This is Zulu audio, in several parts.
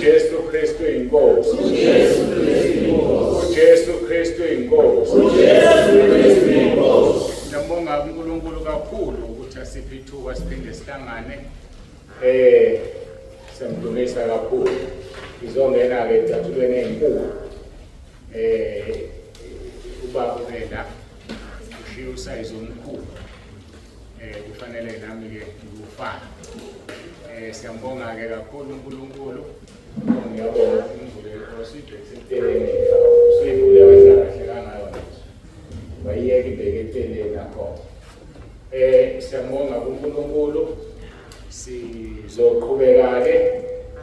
uJesu Kristu inkosi. uJesu Kristu inkosi. Ngiyabonga uNkulunkulu kakhulu ukuthi asiphe ithuba siphinde sihlangane. Siyamdumisa kakhulu. Izongena ke ecathulweni ezinkulu. Ubaba wena ushiya usayizi omkhulu. Kufanele nami ke ngufana. Siyambonga ke kakhulu uNkulunkulu. Ngiyabonga imvule osibhekisipheleni. Usuyivule wenza kahle kangayo. Wayiyeke ibheke eceleni nakho. Siyambonga uNkulunkulu. Sizoqhubeka ke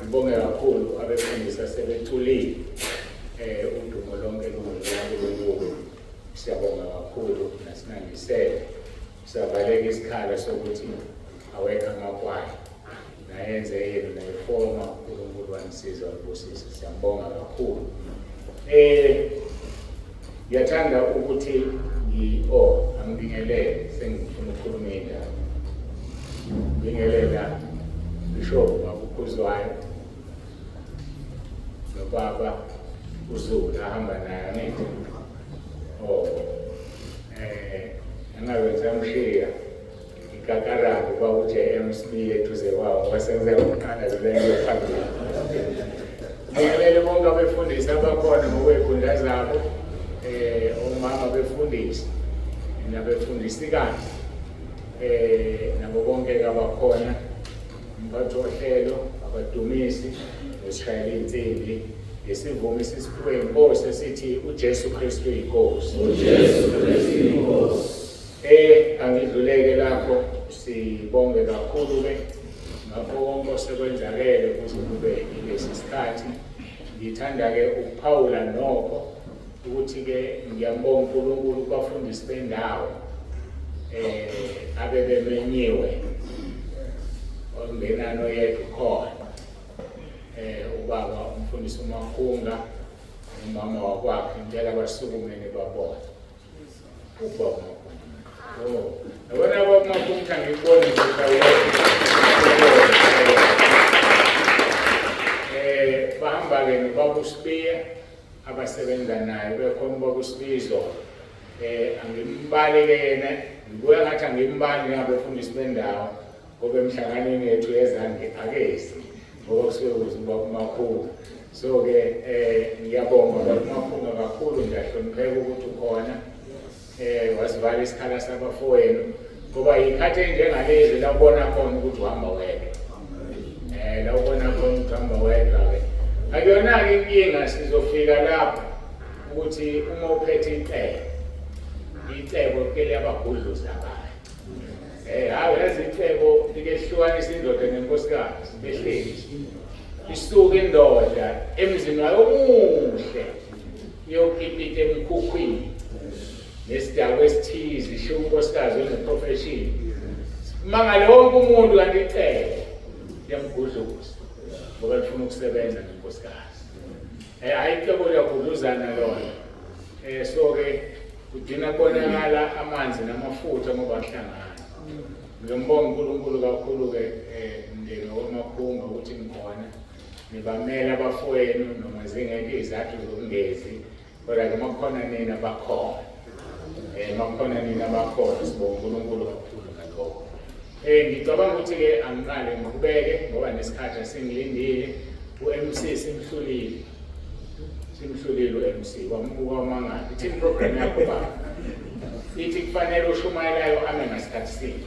ngibonge kakhulu abefundisi asebethulile. Udumo lonke luNkulunkulu. Siyabonga kakhulu nasinangisele. Siyavaleka isikhala sokuthi awekho amakwaya. Nayenze yena nayifoma uNkulunkulu wanisiza ubusisi. Siyambonga kakhulu. Ngiyathanda ukuthi angibingelele sengifuna ukukhuluma indaba. Ngibingelela Bishop Mabukhuzwayo nobaba uZulu ahamba naye ngithi angawenza mshiya ikakarabu kwakuJMC eduze kwawo wasenza ukuqala leyo phambili. Ngibingelele bonke abefundisi abakhona ngokwey'khundla zabo. Omama befundisi nabefundisikazi nabo bonke abakhona umphathi wohlelo abadumisi nesishayela insimbi ngesivumi sisiphiwe inkosi esithi uJesu Kristu inkosi. uJesu Kristu inkosi. Angidluleke lapho sibonge kakhulu ke ngakho konke osekwenzakele ukuze kube ilesi sikhathi. Ngithanda ke ukuphawula nokho ukuthi ke ngiyambonga uNkulunkulu kubafundisi bendawo abebemenyiwe ongenani oyedwa khona. Ubaba umfundisi uMakhunga umama wakwakhe ngicela basukumene babona ubaba. Yabona baba Makhunga ngibone ukuthi bahamba ke nobaba uSibiya abasebenza naye bekhona ubaba uSibizo. Angimbali ke yena ngibuya ngathi angimbali ngabefundisi bendawo ngoba emhlanganweni yethu yezange akezi ngoba kusuke kuze ubaba Makhunga. So ke ngiyabonga ubaba Makhunga kakhulu ngiyahlonipheka ukuthi ukhona. Wasivala isikhala sabafowenu ngoba yikhathi enjengalezi la ubona khona ukuthi uhamba wedwa. La ubona khona ukuthi uhamba wedwa ke. Akuyona-ke inkinga sizofika lapho ukuthi uma uphethe icebo ke liyabagudluza abayo. Hayi yazi icebo likehlukanisa indoda nenkosikazi behleli. Isuke indoda emzini wayo omuhle iyokhipha emkhukhwini nesidakwe esithize isho unkosikazi oneprofession. Mangale wonke umuntu kanti icebo liyamgudluza ngoba lifuna ukusebenza nenkosikazi. Hayi icebo liyagudluzana lona. So ke kudina kubonakala amanzi namafutha ngoba ahlangana. Ngiyambonga uNkulunkulu kakhulu ke mndeni waMakhunga ukuthi ngikhona nibamela abafowenu noma zingeke izathu zokungezi kodwa ke makhona nina bakhona. Makhona nina bakhona sibonga uNkulunkulu kakhulu ngalokho. Ngicabanga ukuthi ke angiqale ngiqhubeke ngoba nesikhathi asingilindile uMC simhlulile uMC wamuka mangala. Ithini program yakho baba? Ithi kufanele ushumayelayo ame ngasikhathi sinye.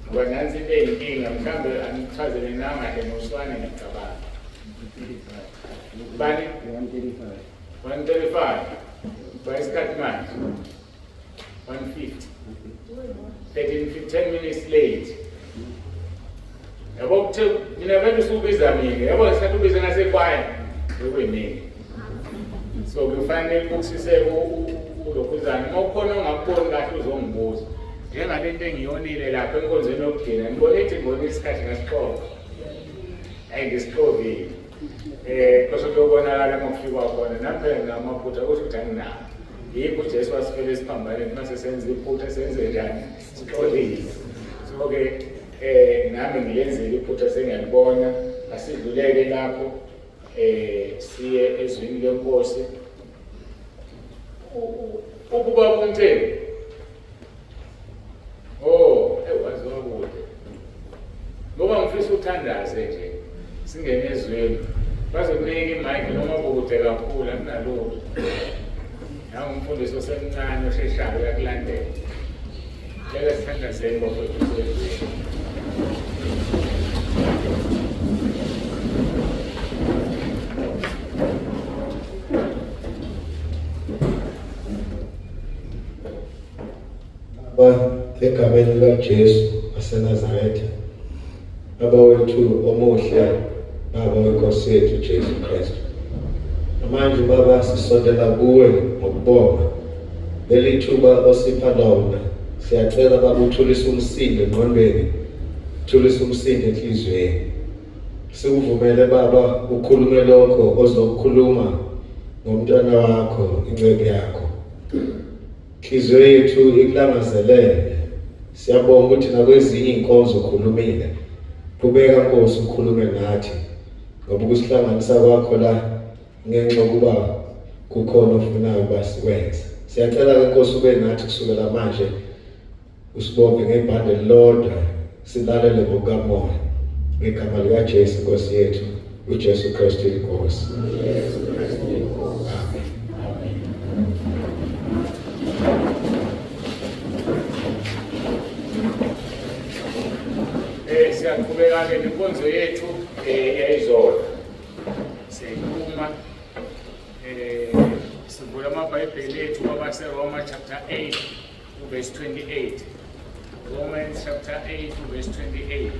Ngoba nansi into eyinkinga mhlambe angichazele nangahle noswane ngicabanga. Bani 135 bayisikhathi manje 150 10 minutes late. Yabo kuthi mina vele usubiza mina yabo ngisathi ubiza ngasekwaya bekuyimini. So kufanele ukusise ulokhuzana ngokukhona ongakuboni kahle uzongibuza. Njengalento engiyonile lapha enkonzweni yokugcina ngibone ithi ngibone isikhathi ngasixoxa. Ngisixovile. Kusokubonakala ngokufika khona naphela ngamaphutha ukuthi anginawo. Yikho uJesu wasifela esiphambaneni mase senza iphutha senze njani sixolile. So ke nami ngiyenzile iphutha sengiyalibona asidluleke lapho siye ezwini lenkosi ukuba umthembu. Waziwa kude. Ngoba ngifisa uthandaze nje singene ezweni. Bazokunika imike noma kude kakhulu akunalutho. Nawe umfundisi osemncane osheshayo uyakulandela. Leka sithandazeni bafowethu ezweni. Egameni likaJesu waseNazaretha, Baba wethu omuhle, Baba wenkosi yethu Jesu Kristu. Manje Baba sisondela kuwe ngokubonga leli thuba osipha lona. Siyacela Baba uthulise umsindo engqondweni, uthulise umsindo enhliziyweni. Sikuvumele Baba ukhulume lokho ozokukhuluma ngomntwana wakho, inceke yakho. Inhliziyo yethu ikulangazelele. Siyabonga ukuthi nakwezinye inkonzo ukhulumile. Qhubeka Nkosi ukhulume nathi. Ngoba ukusihlanganisa kwakho la ngenxa yokuba kukhona ofunayo basikwenze. Siyacela ke Nkosi ube nathi kusukela manje. Usibophe ngebhande lodwa silalele ngokukamoya. Ngegama likaJesu Nkosi yethu, uJesu Kristu inkosi. Siyaqhubeka-ke nenkonzo yethu yayizolo. Siyayikhuluma sivula amabhayibheli ethu kwabaseRoma chapter 8 verse 28. Romans chapter 8 verse 28.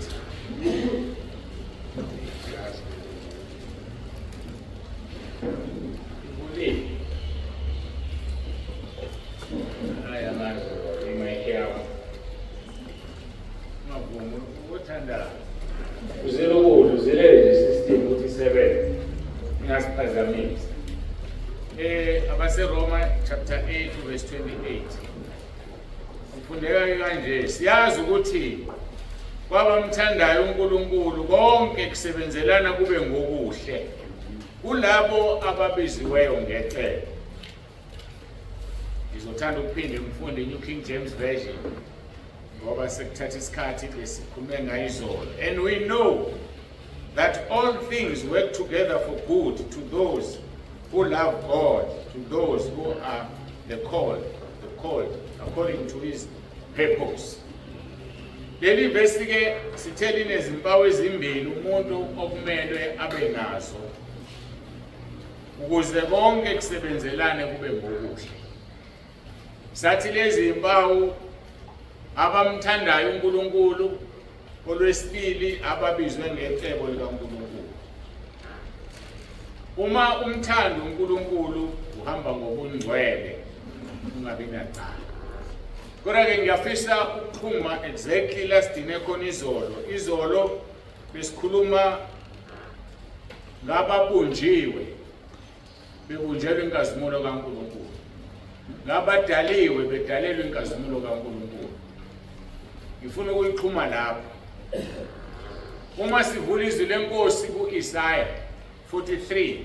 Roma chapter 8 verse 28. Ufundeka kanje, siyazi ukuthi kwabamthandayo uNkulunkulu konke kusebenzelana kube ngokuhle kulabo ababiziweyo ngecebo. Ngizothanda ukuphinde ngifunde iNew King James Version ngoba sekuthatha isikhathi besikhulume ngayizolo. And we know that all things work together for good to those who love God, to those who are the called according to his purpose. Leli verse ke sithela inezimpawu ezimbili umuntu okumele abe nazo ukuze konke kusebenzelane kube ngokuhle. Sathi lezi impawu abamthandayo uNkulunkulu, olwesibili ababizwe ngecebo likaNkulunkulu. Uma umthanda uNkulunkulu uhamba ngobungcwele ungabi nacala. Kodwa ke ngiyafisa ukuxhuma exactly lasdine khona izolo besikhuluma ngababunjiwe bebunjelwe inkazimulo kaNkulunkulu, ngabadaliwe bedalelwe inkazimulo kaNkulunkulu. Ngifuna ukuyixhuma lapho. Uma sivula izwi lenkosi kuIsaya 43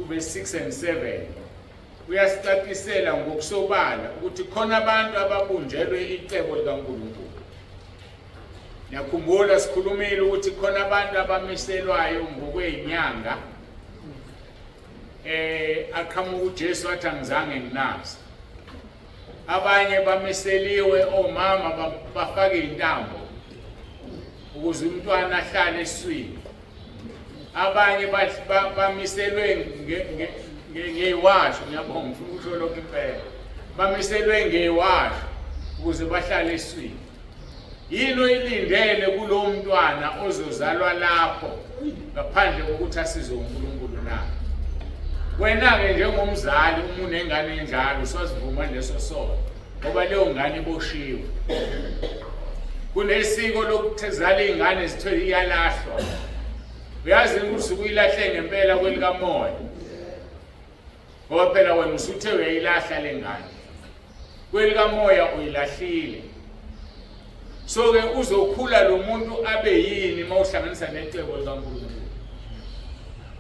verse 6 and 7 uyasicacisela ngokusobala ukuthi khona abantu ababunjelwe icebo likaNkulunkulu. Ngiyakhumbula sikhulumile ukuthi khona abantu abamiselwayo ngokwezinyanga aqhamuka uJesu athi angizange nginazi. Abanye bamiseliwe omama bafake intambo ukuze umntwana ahlale eswini. Abanye bamiselwe ngeiwasho, ngiyabonga ngifuna ukusho lokho impela. Bamiselwe ngeiwasho ukuze bahlale eswini. Yini oyilindele kulo mntwana ozozalwa lapho ngaphandle kokuthi asizwe uNkulunkulu na? Wena ke njengomzali uma unengane enjalo usazivuma leso sono ngoba leyo ngane iboshiwe. Kunesiko lokuthezala izingane zithiwe iyalahlwa. Uyazi ukuthi ukuyilahle ngempela kwelikamoya. Ngoba phela wena usuthe uyayilahla lengane. Kwelikamoya uyilahlile. So ke uzokhula lo muntu abe yini mawuhlanganisa necebo likaNkulunkulu.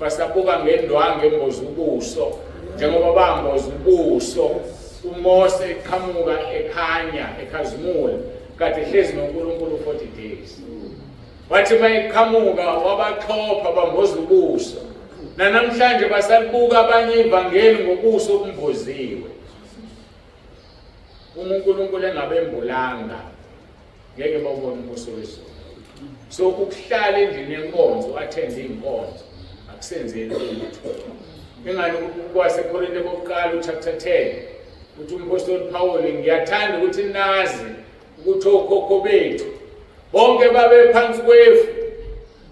basabuka ngendwangu emboza ubuso njengoba bamboza ubuso uMose eqhamuka ekhanya ekhazimula kade ehlezi noNkulunkulu 40 days. Wathi mayeqhamuka wabaxhopha bamboza ubuso. Namhlanje basalibuka abanye ivangeli ngobuso obumboziwe. uNkulunkulu engabembulanga ngeke bawubone umbuso wezulu. So ukuhlala endlini yenkonzo athende inkonzo akusenzeli lutho. Ingani kwaseKorinte kokuqala chapter 10 uthi umpostoli Paul ngiyathanda ukuthi nazi ukuthi okhokho bethu bonke babe phansi kwefu,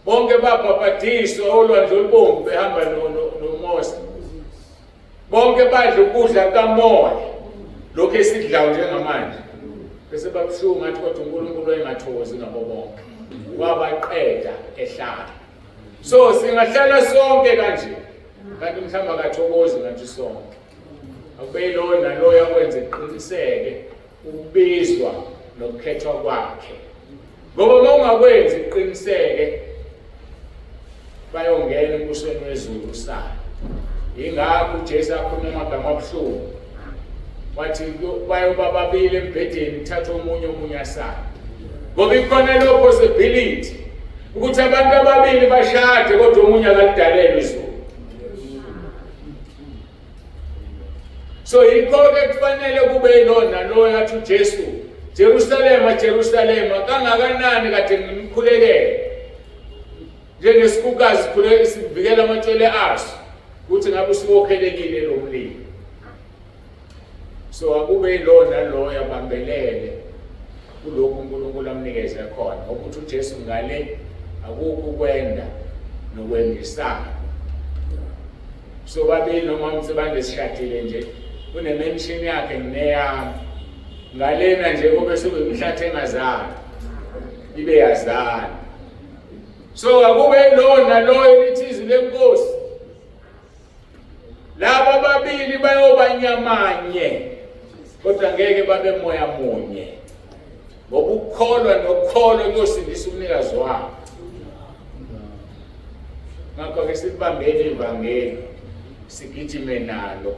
bonke babhabhadiswa olwandle olubomvu behamba noMose, bonke badla ukudla kamoya lokho esidlayo njengamanje, bese babuhlungu ngathi kodwa uNkulunkulu wayengathokozi ngabo bonke, wabaqeda ehlala. So singahlala sonke kanje kanti mhlawumbe akathokozi ngathi sonke. Akube lo nalo yakwenza iqiniseke ukubizwa nokukhethwa kwakhe. Ngoba uma ungakwenzi iqiniseke bayongena embusweni wezulu sana. Ingakho uJesu akhuluma amagama abuhlungu. Wathi bayoba babili embhedeni kuthatha omunye asana. Ngoba ikhona lo possibility ukuthi abantu ababili bashade kodwa omunye akalidalelwe izulu. So yikho-ke kufanele kube lona lo yathi uJesu, Jerusalema kangakanani kade ngimkhulekele njengesikukazi sivikela amatshele aso ukuthi ngabe usibokhelekile lo mlilo. So akube lona lo yabambelele kulokhu uNkulunkulu amnikeze khona ukuthi uJesu ngale akukho ukwenda nokwendisana. So babili noma umsebenzi sishadile nje unemention yakhe ngineyami ngalena nje kube sekuyimhlathe engazana ibe yazana. So akube lona lo elithizwe lenkosi laba babili bayobanyamanye kodwa ngeke babe moya munye ngoba ukukholwa nokukholwa kuyosindisa umnikazi wabo. Ngakho-ke sibambeni ivangeli sigijime nalo.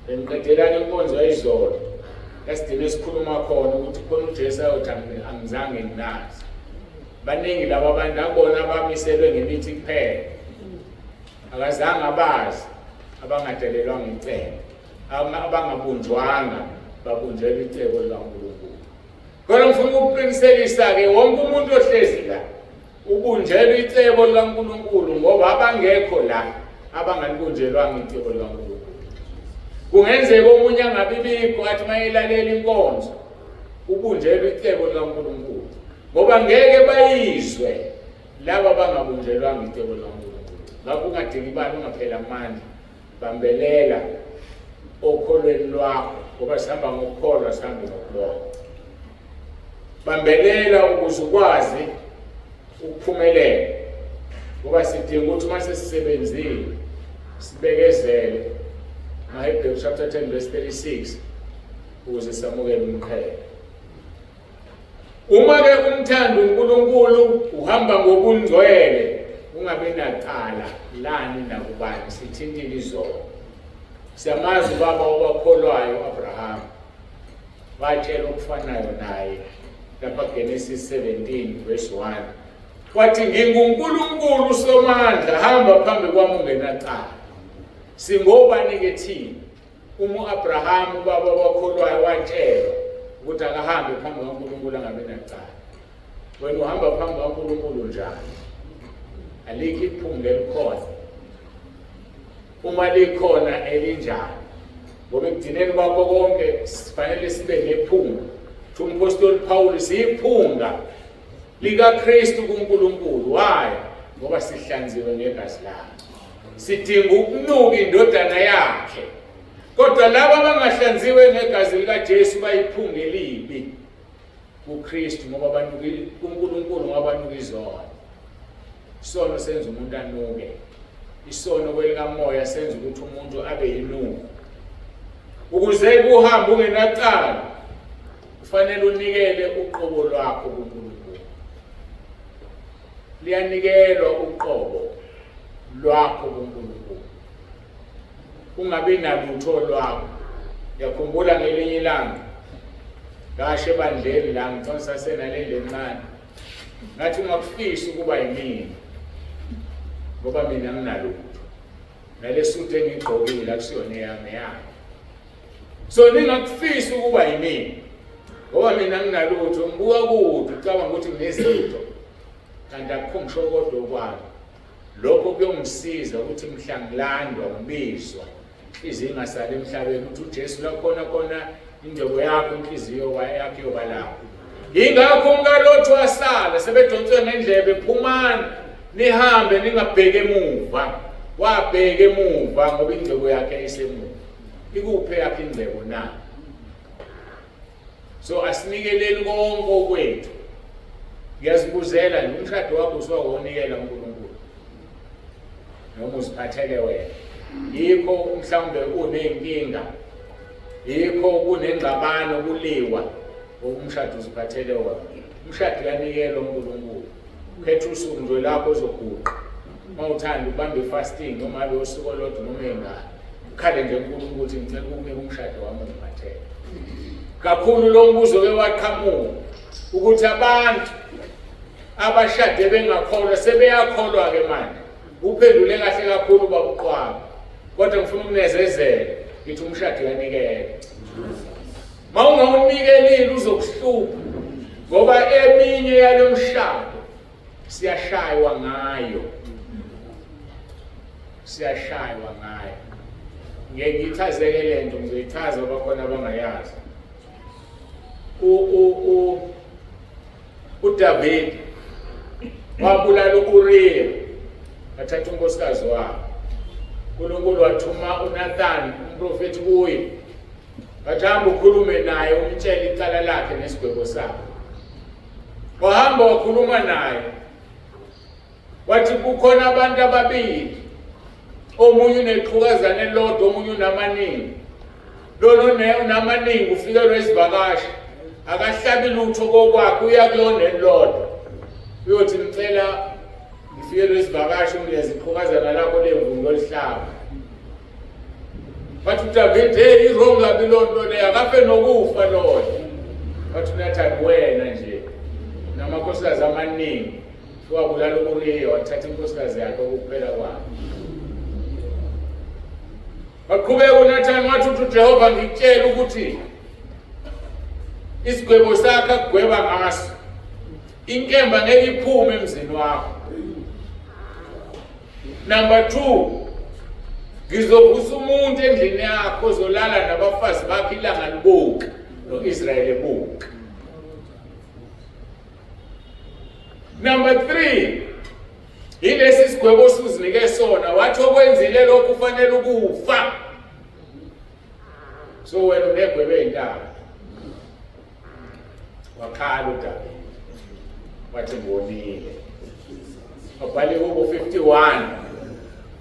Beniqedelana inkonzo yayizolo yasidine sikhuluma khona ukuthi khona uJesu ayothi angizange nginazi. Baningi laba abantu akubona abamiselwe ngemithi kuphela, akazange abazi abangadelelwanga icebo, abangabunjwanga babunjelwe icebo likaNkulunkulu. Kodwa ngifuna ukuqinisekisa-ke wonke umuntu ohlezi la ubunjelwe icebo likaNkulunkulu ngoba abangekho la abangalibunjelwanga icebo likaNkulunkulu. Kungenzeka omunye angabibikho athi mayilalela inkonzo ubunjelwe icebo likaNkulunkulu ngoba ngeke bayizwe laba abangabunjelwanga icebo likaNkulunkulu. Ngakho ungadingi bani ungaphela amandla, bambelela okholweni lwakho ngoba sihamba ngokukholwa sihambe ngokubona. Bambelela ukuze ukwazi ukuphumelela ngoba sidinga ukuthi uma sesisebenzile sibekezele Hebrews chapter 10 verse 36 ukuze samukele umqhele. Uma-ke umthanda uNkulunkulu uhamba ngobungcwele ungabe nacala lani nakubani sithintile izolo. Siyamazi baba obakholwayo Abraham batshela okufanayo naye lapha Genesis 17 verse 1 wathi nginguNkulunkulu somandla hamba phambi kwami ungenacala. Singobani-ke thina uma Abraham baba obakholwayo watshela ukuthi akahambe phambi kaNkulunkulu angabe nacala. Wena uhamba phambi kaNkulunkulu njani? Alikho iphunga elikhona. Uma likhona elinjani ngoba ekugcineni kwakho konke sifanele sibe nephunga. Umpostoli Paul siyiphunga likaKristu kuNkulunkulu. Why? Ngoba sihlanziwe ngegazi lakhe. Sidinga ukunuka indodana yakhe. Kodwa laba abangahlanziwe ngegazi likaJesu bayiphunga elibi kuKristu ngoba banuka kuNkulunkulu ngoba banuka izono. Isono senza umuntu anuke. Isono kwelikamoya senza ukuthi umuntu abe yinuku. Ukuze kuhambe ungenacala kufanele unikele uqobo lwakho kuNkulunkulu. Liyanikelwa uqobo lwakho kuNkulunkulu, ungabi nalutho lwakho. Ngiyakhumbula ngelinye ilanga ngasho ebandleni la ngithona sasenaleli encane, ngathi ungakufisi ukuba yimina ngoba mina nginalutho, nale suit engigqokile akusiyona eyami yami. So ningakufisi ukuba yimina ngoba mina nginalutho, ngibuka kude ucabanga ukuthi nginezinto kanti akukho ngisho kodwa okwami. Lokho kuyongisiza ukuthi mhla ngilandwa ngibizwa inhliziyo ingasali emhlabeni ukuthi uJesu la khona indebe yakho, inhliziyo yakho yoba lapho. Ingakho umkaLothi wasala sebedonswe ngendlebe, phumani nihambe ningabheke emuva. Wabheke emuva ngoba indebe yakhe isemuva. Ikuphe yakhe indebe na? So asinikeleli konke okwethu. Ngiyazibuzela nje umshado wakho usuwawonikela uNkulunkulu noma uziphathele wena. Yikho mhlawumbe unenkinga, yikho kunengxabano, kuliwa, umshado uziphathele wona. Umshado uyanikelwa uNkulunkulu. Khetha usuku nje lapho ozoguqa. Mawuthanda ubambe fasting noma abe usuku olodwa noma engane. Ukhale nje uNkulunkulu ukuthi ngicela ukunike umshado wami ungiphathele. Kakhulu lo mbuzo wewaqhamuka ukuthi abantu abashade bengakholwa sebeyakholwa ke manje. Uphendule kahle kakhulu babuqwaba. Kodwa ngifuna ukunezezela ngithi umshado uyanikela. Mawungawunikelile uzokuhlupha ngoba eminye yalo mshado siyashaywa ngayo. Siyashaywa ngayo. Ngeke ngichazeke lento, ngizoyichaza bakhona abangayazi. uDavid wabulala uUriya, wathatha unkosikazi wakhe. uNkulunkulu wathuma uNathani umprofeti kuye, wathi hamba ukhulume naye umtshele icala lakhe nesigwebo sakhe. Wahamba wakhuluma naye, wathi kukhona abantu ababili, omunye uneqhukazana elilodwa, omunye unamaningi. Lona unamaningi ufikelwe isivakashi, akahlabi lutho kokwakhe, uya kulona elilodwa uyothi ngicela ngifikelwe isivakashi ungileze iqhukazana lakho lemvumo lolihlaba. Wathi uDavid, hey, irongo kabi lonto leyo, akafe nokufa lona. Wathi uNathani, wena nje namakhosikazi amaningi wabulala uUriya, wathatha inkosikazi yakhe ukuphela kwakhe. Waqhubeka uNathani wathi uJehova, ngikutshela ukuthi isigwebo sakhe akugweba ngaso, inkemba ngeke iphume emzini wakho. Number 2, ngizovusa umuntu endlini yakho ozolala nabafazi bakhe ilanga libuka noIsrayeli ebuka. Number 3, ilesi sigwebo osuzinike sona, wathi okwenzile lokhu kufanele ukufa. So wena unegwebe ey'ntathu. Wakhala uDavid, wathi ngibonile. Wabhala iHubo 51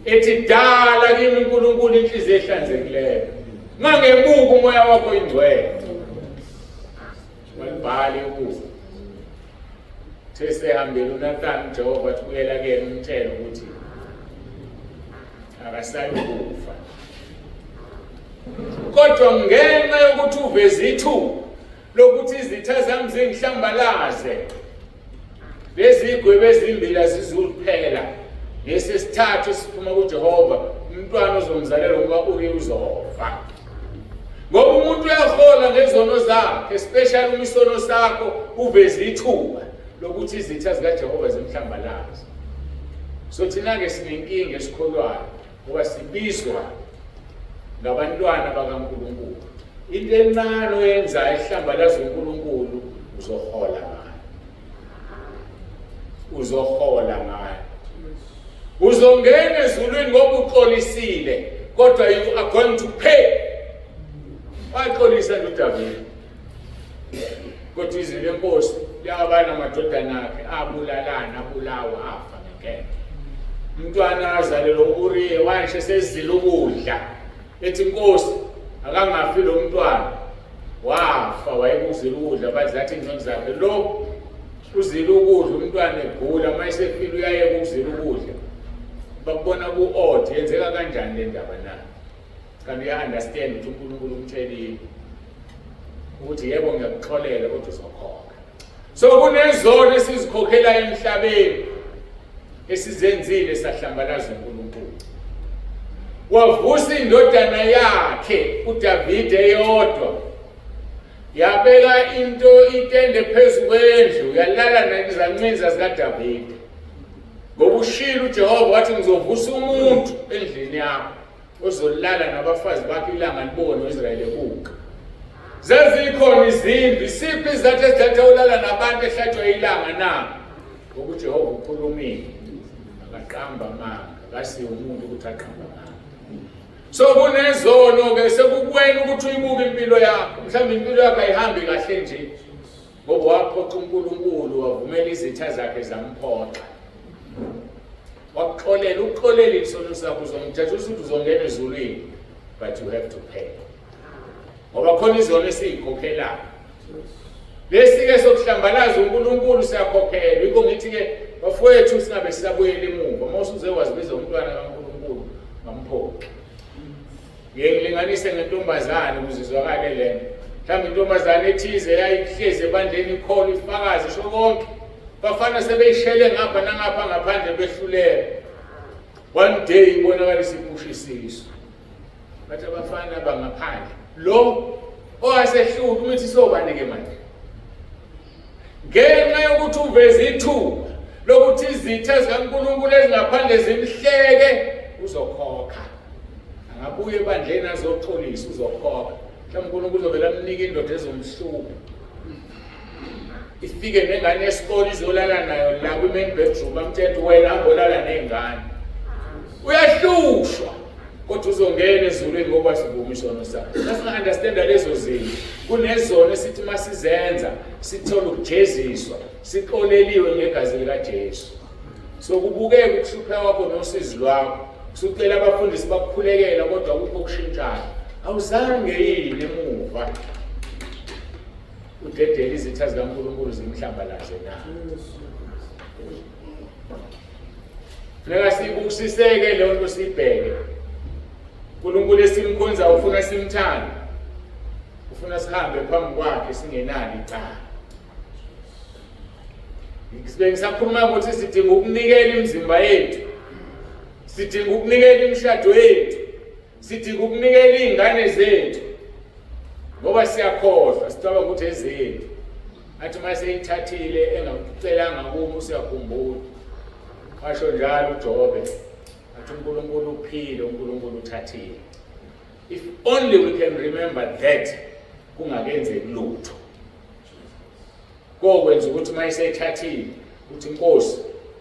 ethi dala kimi uNkulunkulu inhliziyo ehlanzekileyo, ngangebuka umoya wakho ingcwele. Walibhala iHubo. Sesehambile uNathani uJehova wathi kuyela kuyena umtshela ukuthi akasayi ukufa. Kodwa ngenxa yokuthi uveze ithuba lokuthi izitha zami zingihlambalaze, lezi igwebe ezimbili azizukuphela, lesesithathu siphuma kuJehova, umntwana ozomzalela ukaUriya uzofa. Ngoba umuntu uyahola ngezono zakhe, especially umisono sakho, uveze ithuba lokuthi izitha zikaJehova zimhlambalaze. So thina-ke sinenkinga esikholwayo ngoba sibizwa ngabantwana bakaNkulunkulu. Into encane oyenzayo ehlambalaza uNkulunkulu uzohola ngayo. Uzohola ngayo. Uzongena ezulwini ngoba uxolisile, kodwa you are going to pay. Waxolisa nje uDavid. Kodwa izwi lenkosi liyabana amadodana akhe abulalana, abulawa, afa ngekho. Umntwana azalelwa uUriya wanshe sezile ukudla, ethi inkosi akangafi lo mntwana, wafa wayekuzile ukudla, bathi zathi ingcono zakhe lo uzile ukudla umntwana egula, mayesefile uyayeka ukuzila ukudla. bakubona ku-odd yenzeka kanjani le ndaba na kanti uya-understand ukuthi uNkulunkulu umtshelile ukuthi yebo ngiyakuxolela kodwa uzokhokha. So kunezono esizikhokhelayo emhlabeni esizenzile sahlambalaza uNkulunkulu. Wavusa indodana yakhe uDavide eyodwa, yabeka itende phezu kwendlu, yalala nezancinza zikaDavide. Ngoba ushilo uJehova wathi ngizovusa umuntu endlini yakho ozolala nabafazi bakhe ilanga libone uIsrayeli ebuka. Zazikhona izindlu, isiphi izathu ezithatha ulala nabantu ehlatshwa ilanga na? Ngoba uJehova ukhulumile, akaqamba amanga, akasiye umuntu ukuthi aqamba amanga. So kunezono-ke sekukuwena ukuthi uyibuke impilo yakho. Mhlawumbe impilo yakho ayihambi kahle nje ngoba waphoxa uNkulunkulu, wavumela izitha zakhe zamphoxa. Wakuxolela, ukuxolele isono sakho uzomthatha usuthi uzongena ezulwini, but you have to pay. Ngoba khona izono esiyikhokhelayo. Lesi-ke sokuhlambalaza uNkulunkulu siyakhokhela. Yikho ngithi-ke bafowethu singabe sisabuyela emuva. Uma usuze wazibiza umntwana kaNkulunkulu ngamphoxa. Ngilinganise ngentombazane ukuze izwakale lento. Mhlawumbe intombazane ethize yayihlezi ebandleni ikhola ifakazi isho konke. Bafana sebeyishele ngapha nangapha ngaphandle behluleka. One day ibonakalisa iphushisisa. Bathi abafana bangaphandle. Lo owasehlula umithi sobani-ke manje. Ngenxa yokuthi uveze ithuba lokuthi izitha zikaNkulunkulu ezingaphandle zimhleke, uzokhokha. Angabuye ebandleni azoxolisa, uzokhokha. Mhlawumbe uNkulunkulu uzovela amnika indoda ezomhlupha. Ifike nengane yesikole izolala nayo la kwi-main bedroom, amthethe wena angolala ney'ngane. Uyahlushwa kodwa uzongena ezulwini ngoba sivuma isono sakhe. Sasinga-understanda lezo zinto. Kunezono esithi uma sizenza sithole ukujeziswa, sixoleliwe ngegazi likaJesu. So kubukeka ukuhlupheka kwakho nosizi lwakho. Sucela abafundisi bakukhulekela kodwa akukho okushintshayo. Awuzange yini emuva udedele izitha zikaNkulunkulu zimhlambalaze na? Funeka sibukisiseke leyo nto siyibheke. uNkulunkulu esimkhonza ufuna simthande. Ufuna sihambe phambi kwakhe singenalo icala. Ngisakhuluma ukuthi sidinga ukunikela imizimba yethu. Sidinga ukunikela imishado yethu. Sidinga ukunikela izingane zethu. Ngoba siyakhohlwa sicabanga ukuthi ezethu. Athi mase eyithathile engakucelanga kubo usiyakhumbula. Washo njalo uJobe. Athi uNkulunkulu uphile, uNkulunkulu uthathile. If only we can remember that, kungakenzeki lutho. Kokwenza ukuthi mayiseyithathile uthi Nkosi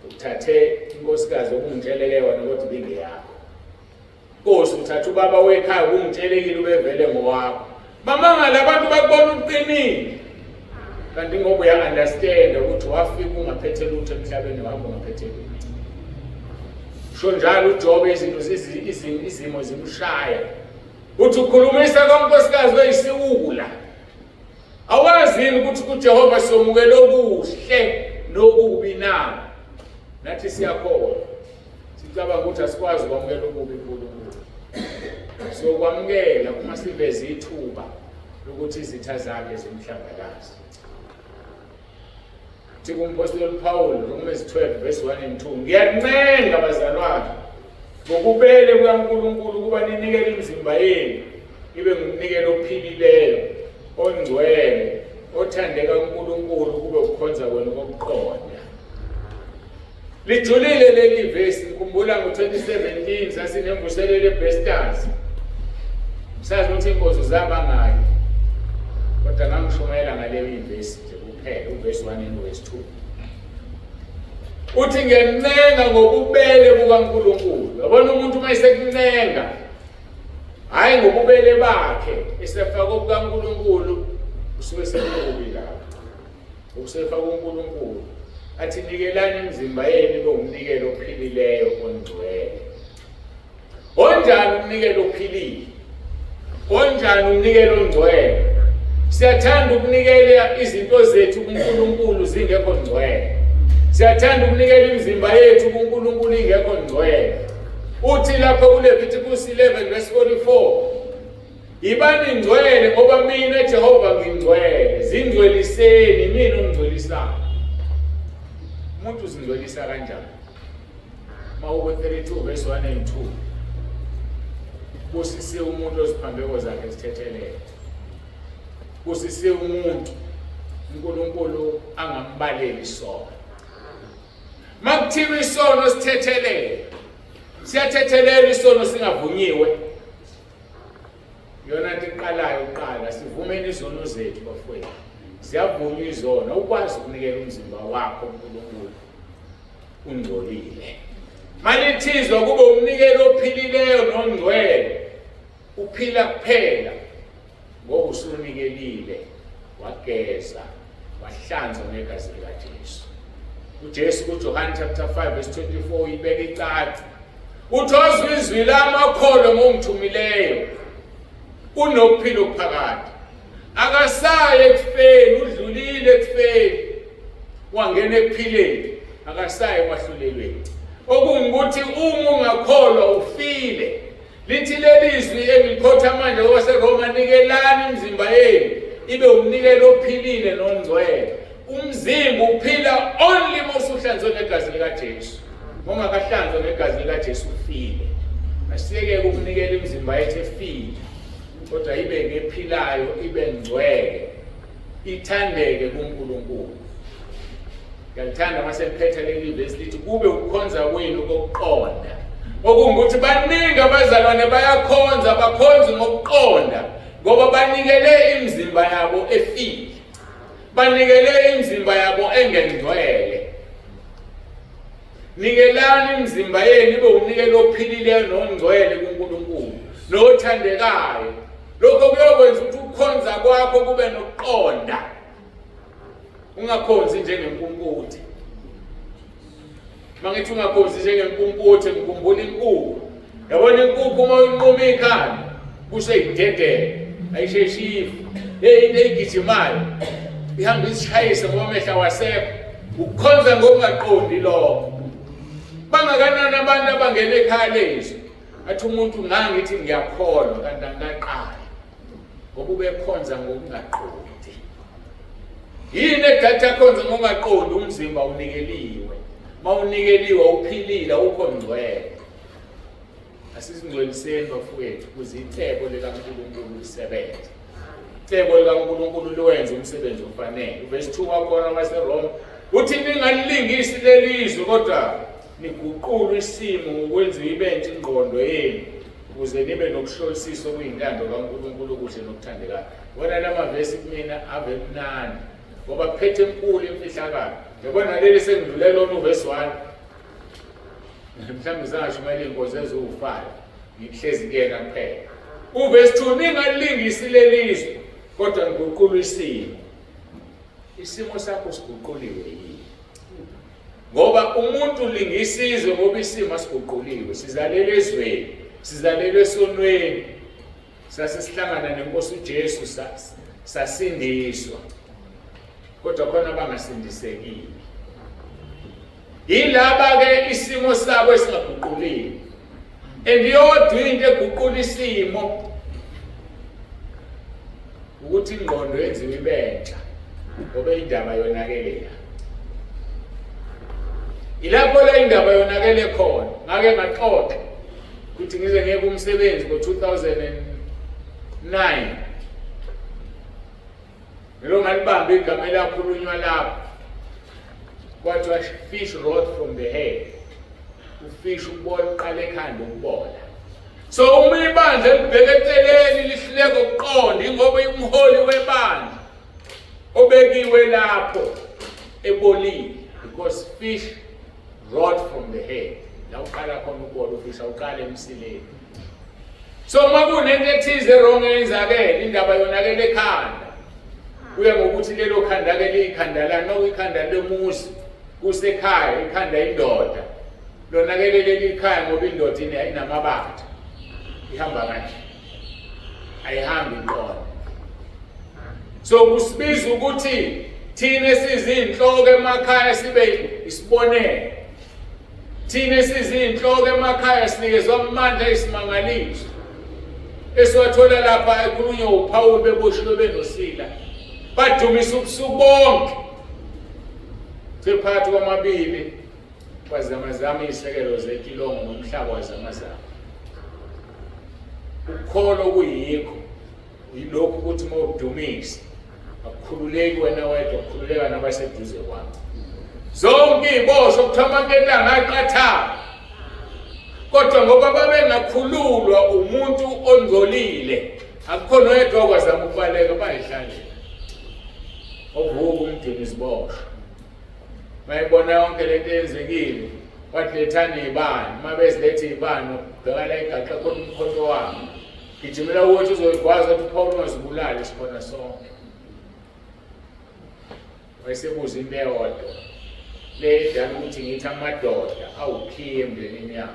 uthathe inkosikazi okungitsheleke wena kodwa bingeyakho. Nkosi uthatha ubaba wekhaya ungitshelekile ubevele ngowakho. Mamangala abantu bakubona uqinile. Kanti ngoba uya-understand ukuthi wafika ungaphethe lutho emhlabeni wakho ungaphethe lutho. Sho njalo uJobe izimo zimshaya. Uthi ukhulumisa konkosikazi weyisiwula. Awazini ukuthi kuJehova somukela okuhle nokubi na. Nathi siyakholwa. Sicabanga ukuthi asikwazi ukwamukela okubi kuNkulunkulu. So kwamukela uma siveze ithuba lokuthi izitha zakhe zimhlambalaze. Thi kumpostoli Paul, Romans 12 verse 1 and 2. Ngiyancenga bazalwane ngokubele kukaNkulunkulu kuba ninikele imizimba yenu ibe ngumnikelo ophilileyo, ongcwele, othandeka uNkulunkulu kube ukukhonza kwenu kokuqonda. Lijulile leli verse ngikhumbula ngo-2017 sasinemvuselelo eBesters. Sazi ukuthi inkozo zabangaki. Kodwa ngangishumayela ngaleli verse nje kuphela, uverse 1 and verse 2. Uthi ngiyancenga ngokubele kukaNkulunkulu. Yabona umuntu uma esekuncenga hayi ngokubele bakhe esefaka kukaNkulunkulu usuke sekubi lapho. Ukusefaka kuNkulunkulu athi nikelani imizimba yenu ibe umnikelo ophilileyo ongcwele. Onjani umnikelo ophilile? Onjani umnikelo ongcwele? Siyathanda ukunikela izinto zethu kuNkulunkulu zingekho ngcwele. Siyathanda ukunikela imizimba yethu kuNkulunkulu ingekho ngcwele. uthi lapho kuLeviticus 11 verse 44, ibani ngcwele ngoba mina Jehova ngingcwele, zingcweliseni mina ongcwelisayo. Umuntu uzingcwelisa kanjani? Mawuko 32 verse 1 and 2. Kusise umuntu oziphambeko zakhe sithethelele. Kusise umuntu uNkulunkulu angambaleli isono. Makuthiwa isono sithethelele, siyathethelela isono singavunyiwe. Yona nto iqalayo uqala sivumeni izono zethu bafowethu. Siyavunywa izono, ukwazi ukunikela umzimba wakho uNkulunkulu ungcolile. Malithizwa kube umnikelo ophilileyo nongcwele, uphila kuphela ngoba usunikelile, wageza, wahlanzwa ngegazi likaJesu. uJesu kuJohn chapter 5 verse 24 ibeka icaca. Uthozwe izwi lamakholo ngongithumileyo, unokuphila okuphakade. Akasaye ekufeni, udlulile ekufeni, wangena ekuphileni, akasaye kwahlulelweni. Okungukuthi uma ungakholwa ufile. Lithi lelizwi engilikhotha manje kwaseRoma, nikelani imizimba yenu ibe umnikelo ophilile nongcwele. Umzimba uphila only mosuhlanzwe ngegazi likaJesu. Uma kahlanzwe ngegazi likaJesu ufile. Asiyeke ukunikela imizimba yethu efile, kodwa ibe ngephilayo, ibe ngcwele, ithandeke kuNkulunkulu. Ngiyalithanda mase liphethe leli verse lithi kube ukukhonza kwenu kokuqonda. Okungukuthi baningi abazalwane bayakhonza, bakhonza ngokuqonda ngoba banikele imizimba yabo efile, banikele imizimba yabo engengcwele. Nikelani imizimba yenu ibe umnikelo ophilileyo nongcwele kuNkulunkulu nothandekayo. Lokho kuyokwenza ukuthi ukukhonza kwakho kube nokuqonda, ungakhonzi njengempumputhe. Mangithi ungakhonzi njengempumputhe, ngikhumbula inkukhu. Yabona inkukhu uma uyinquma ikhanda kuseyidedele, ayisheshifu, into egijimayo, ihamba isishayisa ngoba amehla wasekho. Ukukhonza ngokungaqondi lokho. Bangakanani abantu abangena ekhaya lezwi athi umuntu ngangithi ngiyakholwa kanti angaqala ngoba ubekhonza ngokungaqondi. Yini edatha khonza ngokungaqondi? Umzimba unikeliwe. Mawunikeliwe uphilile, awukho ngcwele. Asizingcweliseni bafowethu ukuze icebo likaNkulunkulu lisebenze. Icebo likaNkulunkulu liwenze umsebenzi ofanele. Verse 2 wakhona waseRoma uthi ningalilingisi lelizwe kodwa niguqule isimo ngokwenza ibentshe ingqondo yenu ukuze nibe nokuhlolisisa okuyintando kaNkulunkulu kuhle nokuthandekayo. Wona lama verse kumina ave mnandi ngoba kuphethe enkulu imfihlakalo. Yabona leli sengidlulela uverse 1. Mhlawumbe sangasho manje inkosi eziwu5 ngihlezi kuyena kuphela. Uverse 2 ningalilingisi lelizwe kodwa niguqule isimo. Isimo sakho siguquliwe yini? Ngoba umuntu ulingisizwe ngoba isimo siguquliwe. Sizalelwe ezweni, sizalelwe esonweni, sasihlangana nenkosi uJesu sasindiswa, kodwa khona abangasindisekile. Yilaba-ke isimo sabo esingaguquliwe. Andiyodwa into eguqula isimo ukuthi ingqondo yenziwe ibentsha ngoba indaba yonakelela. Ilapho la indaba yonakele khona. Ngake ngaxoxa ukuthi ngize ngeke umsebenzi ngo-2009. Ngilo ngalibamba igama elakhulunywa lapho. Kwathiwa fish rot from the head. Ufish ubola uqala ekhanda ukubola. So uma ibandla libheke eceleni lihluleka ukuqonda ingoba umholi webandla obekiwe lapho ebolile, because fish rot from the head. La uqala khona ukubola ufish awuqala emsileni. So uma kunento ethize wrong eyenzakele, indaba yonakele ekhanda, kuya ngokuthi lelo khanda ke likhanda la noma ikhanda lemuzi kusekhaya, ikhanda indoda lonakele leli ikhaya ngoba indoda inamabatha ihamba kanje, ayihambi iqona. So kusibiza ukuthi thina sizinhloko emakhaya sibe isibonelo. Thina sizinhloko emakhaya sinikezwa amandla esimangaliso esiwathola lapha ekhulunywa uPaul beboshiwe benosila badumisa ubusuku bonke phakathi kwamabili kwazamazama izisekelo zetilongo nomhlaba wazamazama. Ukukholo kuyikho yilokhu ukuthi mawudumisa akukhululeki wena wedwa, kukhululeka nabaseduze kwakho. Zonke izibosho kuthiwa amanketanga aqathayo, kodwa ngoba babengakhululwa umuntu ongcolile akukhona oyedwa okwazama ukubaleka bayihlalela. Ovuka umdini izibosho mayibona yonke lento eyenzekile wathi lethani ibani, uma beziletha ibani ubheka la igaqa khona umkhonto wami gijimela ukuthi uzoyigwaza ukuthi uPaul ungazibulali isikhona sonke. Wayesebuza into eyodwa le edala ukuthi ngithi amadoda awukhiye emndenini yabo.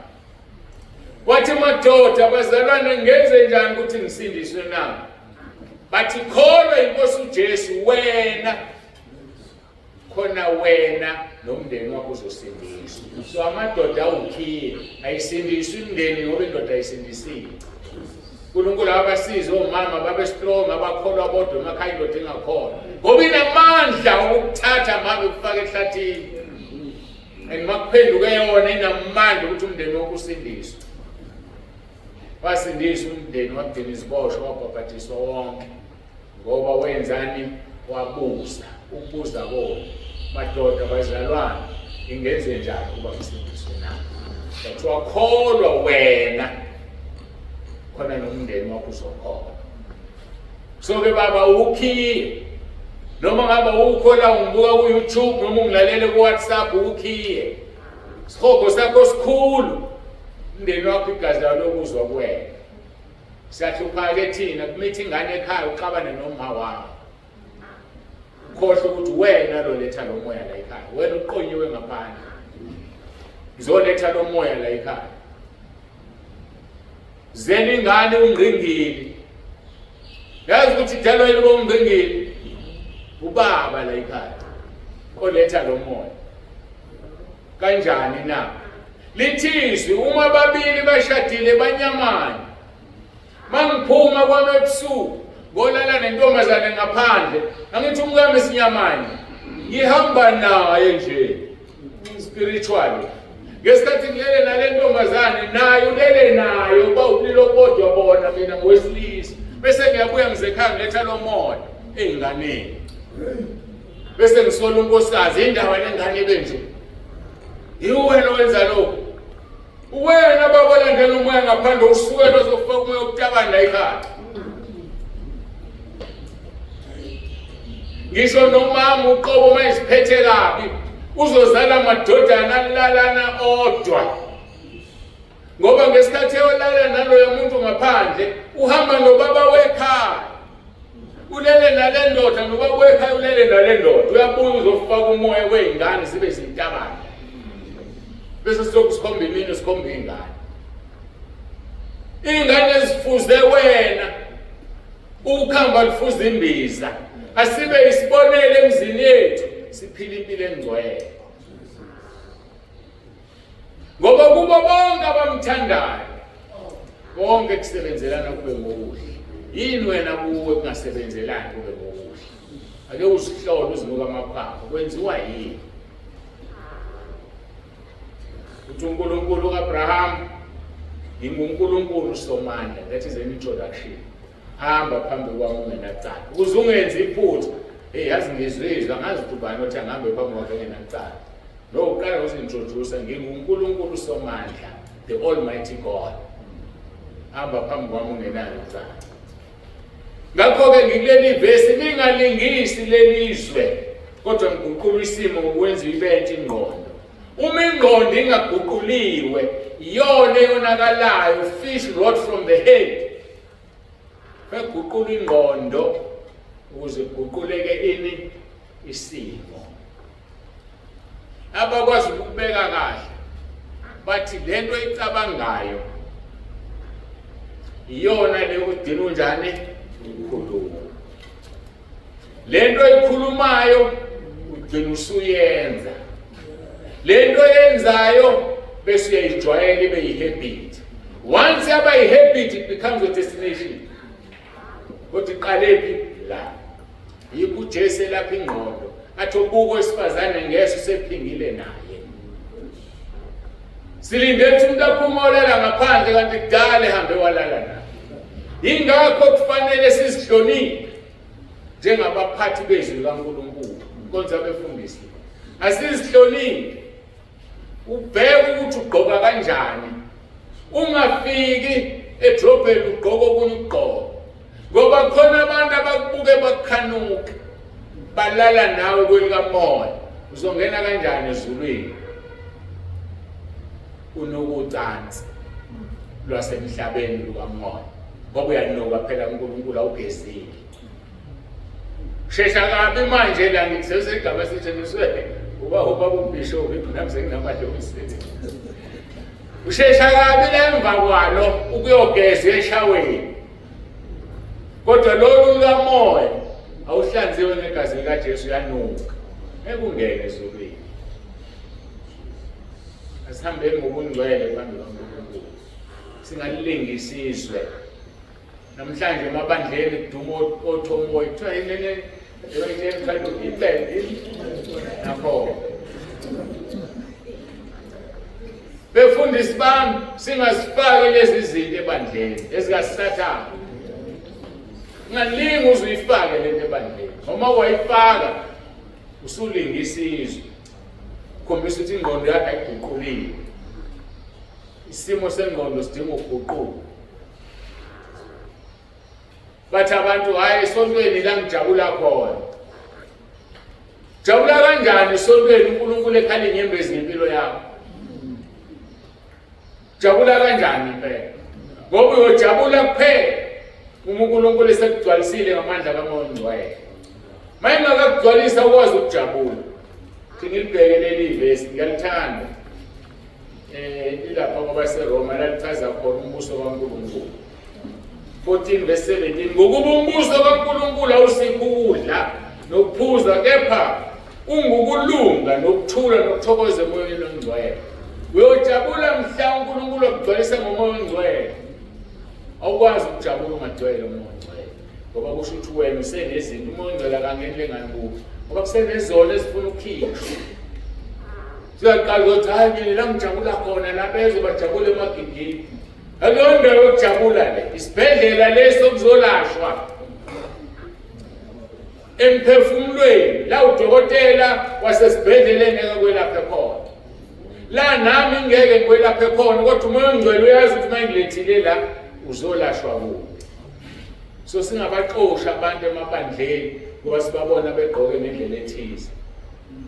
Wathi madoda bazalwane ngenze njani ukuthi ngisindiswe na? Bathi kholwa inkosi uJesu wena, khona wena nomndeni wakho uzosindiswa. So amadoda awukhiye ayisindiswa imndeni ngoba indoda ayisindisiwe. uNkulunkulu abasize omama babe strong abakholwa bodwa emakhaya indoda engakhona ngoba inamandla ukuthatha mama ukufaka ehlathini makuphenduke yona inamandla ukuthi umndeni wakho usindiswe. Wasindiswa umndeni wabudini izibosho wabhabhatiswa wonke ngoba wenzani? Wabuza. Ukubuza kona madoda bazalwane ingenze njani ukuba msindiswe na? Kuthiwa kholwa wena khona nomndeni wakho uzokholwa. So-ke baba ukhiye noma ngaba ukhola ungibuka ku YouTube noma ungilalele ku WhatsApp ukhiye. Isihogo sakho sikhulu umndeni wakho igazi lawo lokuzwa kuwena. Siyahlupha-ke thina kumithi ingane ekhaya uxabane noma wakho. Ukhohle ukuthi wena lo letha lo moya la ekhaya. Wena uqonyiwe ngaphandle. Ngizoletha lo moya la ekhaya. Zeni ingane ungqingili. Yazi ukuthi njalo yini ungqingili? Ubaba la ekhaya. Oletha lo moya. Kanjani na? Lithizwe uma babili bashadile banyamana. Mangiphuma kwami ebusuku ngolala nentombazane ngaphandle angithi umkami sinyamanye ngihamba naye nje spiritually. Ngesikhathi ngilele nale ntombazane nayo ulele nayo bawulilo kodwa bona mina ngowesilisa bese ngiyabuya ngizekhaya ngiletha lo moya einganeni bese ngisola unkosikazi indaba lengane benje yiwena wenza lokho. Wena babona ngene umoya ngaphandle usukela uzofaka umoya okutabana la ekhaya. Ngisho nomama uqobo mayisiphethe kabi uzozala amadodana alalana odwa ngoba ngesikhathi eyolala naloyo muntu ngaphandle uhamba nobaba wekhaya ulele nale ndoda nobaba wekhaya ulele nale ndoda uyabuya uzofaka umoya weingane zibe zintabana bese sizokusikhomba imini sikhomba ingane. Ingane ezifuze wena ukuhamba lifuza imbiza asibe isibonele emzini yethu siphila impilo engcwele ngoba kubo bonke abamthandayo bonke kusebenzelana kube ngokuhle. Yini wena kuwe kungasebenzelani kube ngokuhle? Ake usihlole uzinuka amaphaphu kwenziwa yini? Uthi uNkulunkulu kaAbraham inguNkulunkulu somandla. That is an introduction. Hamba phambi kwami ungenacala ukuze ungenzi iphutha. Yazi ngizizwa ngazi ubani othi angihambe phambi kwakhe engenacala. No, uqala uzintroduce nginguNkulunkulu somandla, the Almighty God. Hamba phambi kwami ungenacala. Ngakho-ke ngikuleli vesi lingalingisi lelizwe kodwa ngiguqula isimo ukwenza ibethe ingqondo. Uma ingqondo ingaguquliwe iyona eyonakalayo, fish rot from the head. Beguqula ingqondo ukuze kuguquleke ini isimo. Abakwazi ukubeka kahle bathi lento ecabangayo iyona leyo udina unjani ukukhuluma. Lento ekhulumayo udina usuyenza. Lento yenzayo bese uyayijwayela ibe yi-habit. Once yaba yi-habit, it becomes a destination. Kodwa iqalephi la. Yikho uJesu lapha ingqondo. Athi ubuko wesifazane ngese usephingile naye. Silinde ukuthi umuntu aphumelela ngaphandle kanti kudala ehambe walala naye. Ingakho kufanele sizihloniphe njengabaphathi bezwi likaNkulunkulu. Konke abefundisi. Asizihloniphe. Ubheke ukuthi ugqoka kanjani. Ungafiki edrobheni ugqoka okunye ugqoka. Ngoba khona abantu abakubuke bakukhanuka. Balala nawe kwelikamoya. Uzongena kanjani ezulwini? Unokucansi lwasemhlabeni lukamoya. Ngoba uyanuka phela uNkulunkulu awugezile. Shesha kabi manje la ngithethe igama esetshenziswe ubaba umbishop namse nginamadosi. Ushesha kabi la emva kwalo ukuyogeza eshaweni. Kodwa lolu kamoya awuhlanziwe ngegazi likaJesu uyanuka. Ekungene ezulwini. Asihambeni ngobungcwele phambi kaNkulunkulu. Singalilingisizwe. Namhlanje emabandleni kuduma othomoya kuthiwa yini nakho. Befundisi bami singazifaki lezi zinto ebandleni ezikaSathane. Ungalingi uzuyifake lento ebandleni. Noma wayifaka usulingisizwe. Khombisa ukuthi ingqondo yakhe ayiguqulile. Isimo sengqondo sidinga ukuguquka. Bathi abantu hayi esontweni la ngijabula khona. Jabula kanjani esontweni uNkulunkulu ekhala inyembezi ngempilo yakho? Jabula kanjani phela? Ngoba uyojabula kuphela uma uNkulunkulu esekugcwalisile ngamandla kaMoya oNgcwele. Mayengakagcwalisa ukwazi ukujabula. Ngilibheke leli verse ngiyalithanda. Ilapha ngoba seRoma lalichaza khona umbuso kaNkulunkulu. 14 verse 17 ngokuba umbuso kaNkulunkulu awusikho ukudla nokuphuza kepha ungukulunga nokuthula nokuthokoza emoyeni ongcwele. Uyojabula mhla uNkulunkulu akugcwalisa ngomoya ongcwele. Awukwazi ukujabula ungagcwele umoya ongcwele. Ngoba kusho ukuthi wena usenezinto umoya ongcwele akangenile ngani kuwe. Ngoba kusenezona ezifuna ukukhishwa. Siyaqala ukuthi hayi mina la ngijabula khona labezwe bajabule emagidini. Akuyona yokujabula le. Isibhedlela leso kuzolashwa. Emphefumulweni la udokotela wasesibhedlela ngeke kwelaphe khona. La nami ngeke kwelaphe khona kodwa umoya ongcwele uyazi ukuthi mangilethile la uzolashwa kuwo. So singabaxosha abantu emabandleni ngoba sibabona begqoke ngendlela ethize.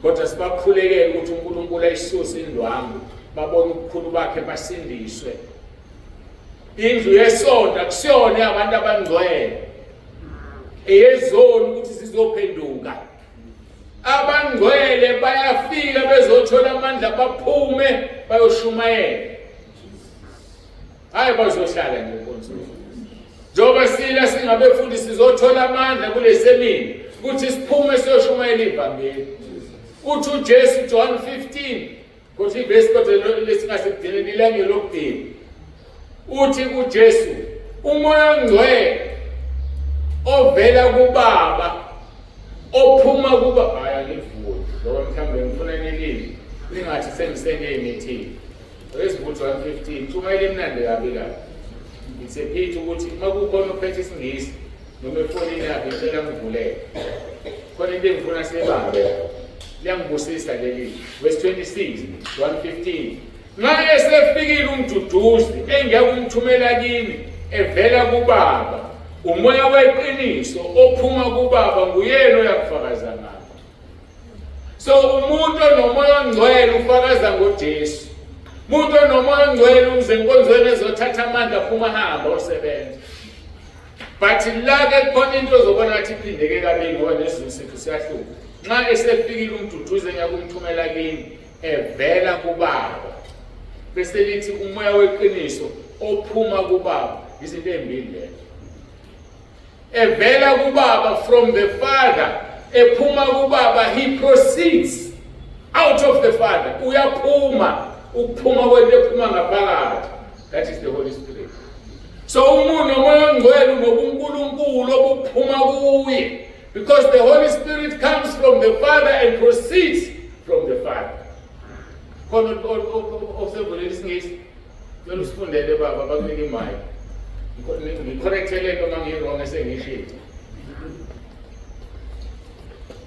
Kodwa sibakhulekela ukuthi uNkulunkulu ayisuse indwangu babone ukukhulu bakhe basindiswe. Indlu yesonto akusiyona abantu abangcwele. Eyezona ukuthi sizophenduka. Abangcwele bayafika bezothola amandla baphume bayoshumayela. Hayi bazohlala nje konke. Njoba sila singabefundisi sizothola amandla kulesemini ukuthi siphume siyoshumayela ivangeli. Uthi uJesu John 15 kuthi ivesi kodwa lesingasekudineni ilangelo lokudina. Uthi kuJesu umoya ongcwele ovela kuBaba ophuma kuba haya ngivuka ngoba mhlawumbe ngifuna nelili lingathi sengisende imithini. Wesivutho 1:15 umayile emnandi kabi la. Ngitsephithi ukuthi makukhona uphethe isingisi noma efonini yakhe ngicela ngivulele. Khona into engifuna sibambe. Liyangibusisa leli. Verse 26 1:15 Nxa esefikile umduduzi engeke umthumela kini evela kuBaba umoya weqiniso ophuma kuBaba nguyena oyakufakaza ngakho. So umuntu onomoya ongcwele ufakaza ngoJesu. Umuntu onomoya ongcwele uze enkonzweni ezothatha amandla aphuma hamba osebenza. But la ke khona into ozobona ukuthi iphindeke kabili ngoba nesizwe sethu siyahluka. Nxa esefikile umduduzi engeke umthumela kini evela kuBaba. Bese lithi umoya weqiniso ophuma kuBaba izinto ezimbili lezo. Evela kuBaba from the Father, ephuma kuBaba, he proceeds out of the Father. Uyaphuma ukuphuma kwento ephuma ngaphakathi. That is the Holy Spirit. So umuntu nomoya ongcwele ngobuNkulunkulu obuphuma kuye, because the Holy Spirit comes from the Father and proceeds from the Father. Khona osevule isingisi lo sifundele baba bakunike imali. Ngicorrectele noma ngirong esengishilo.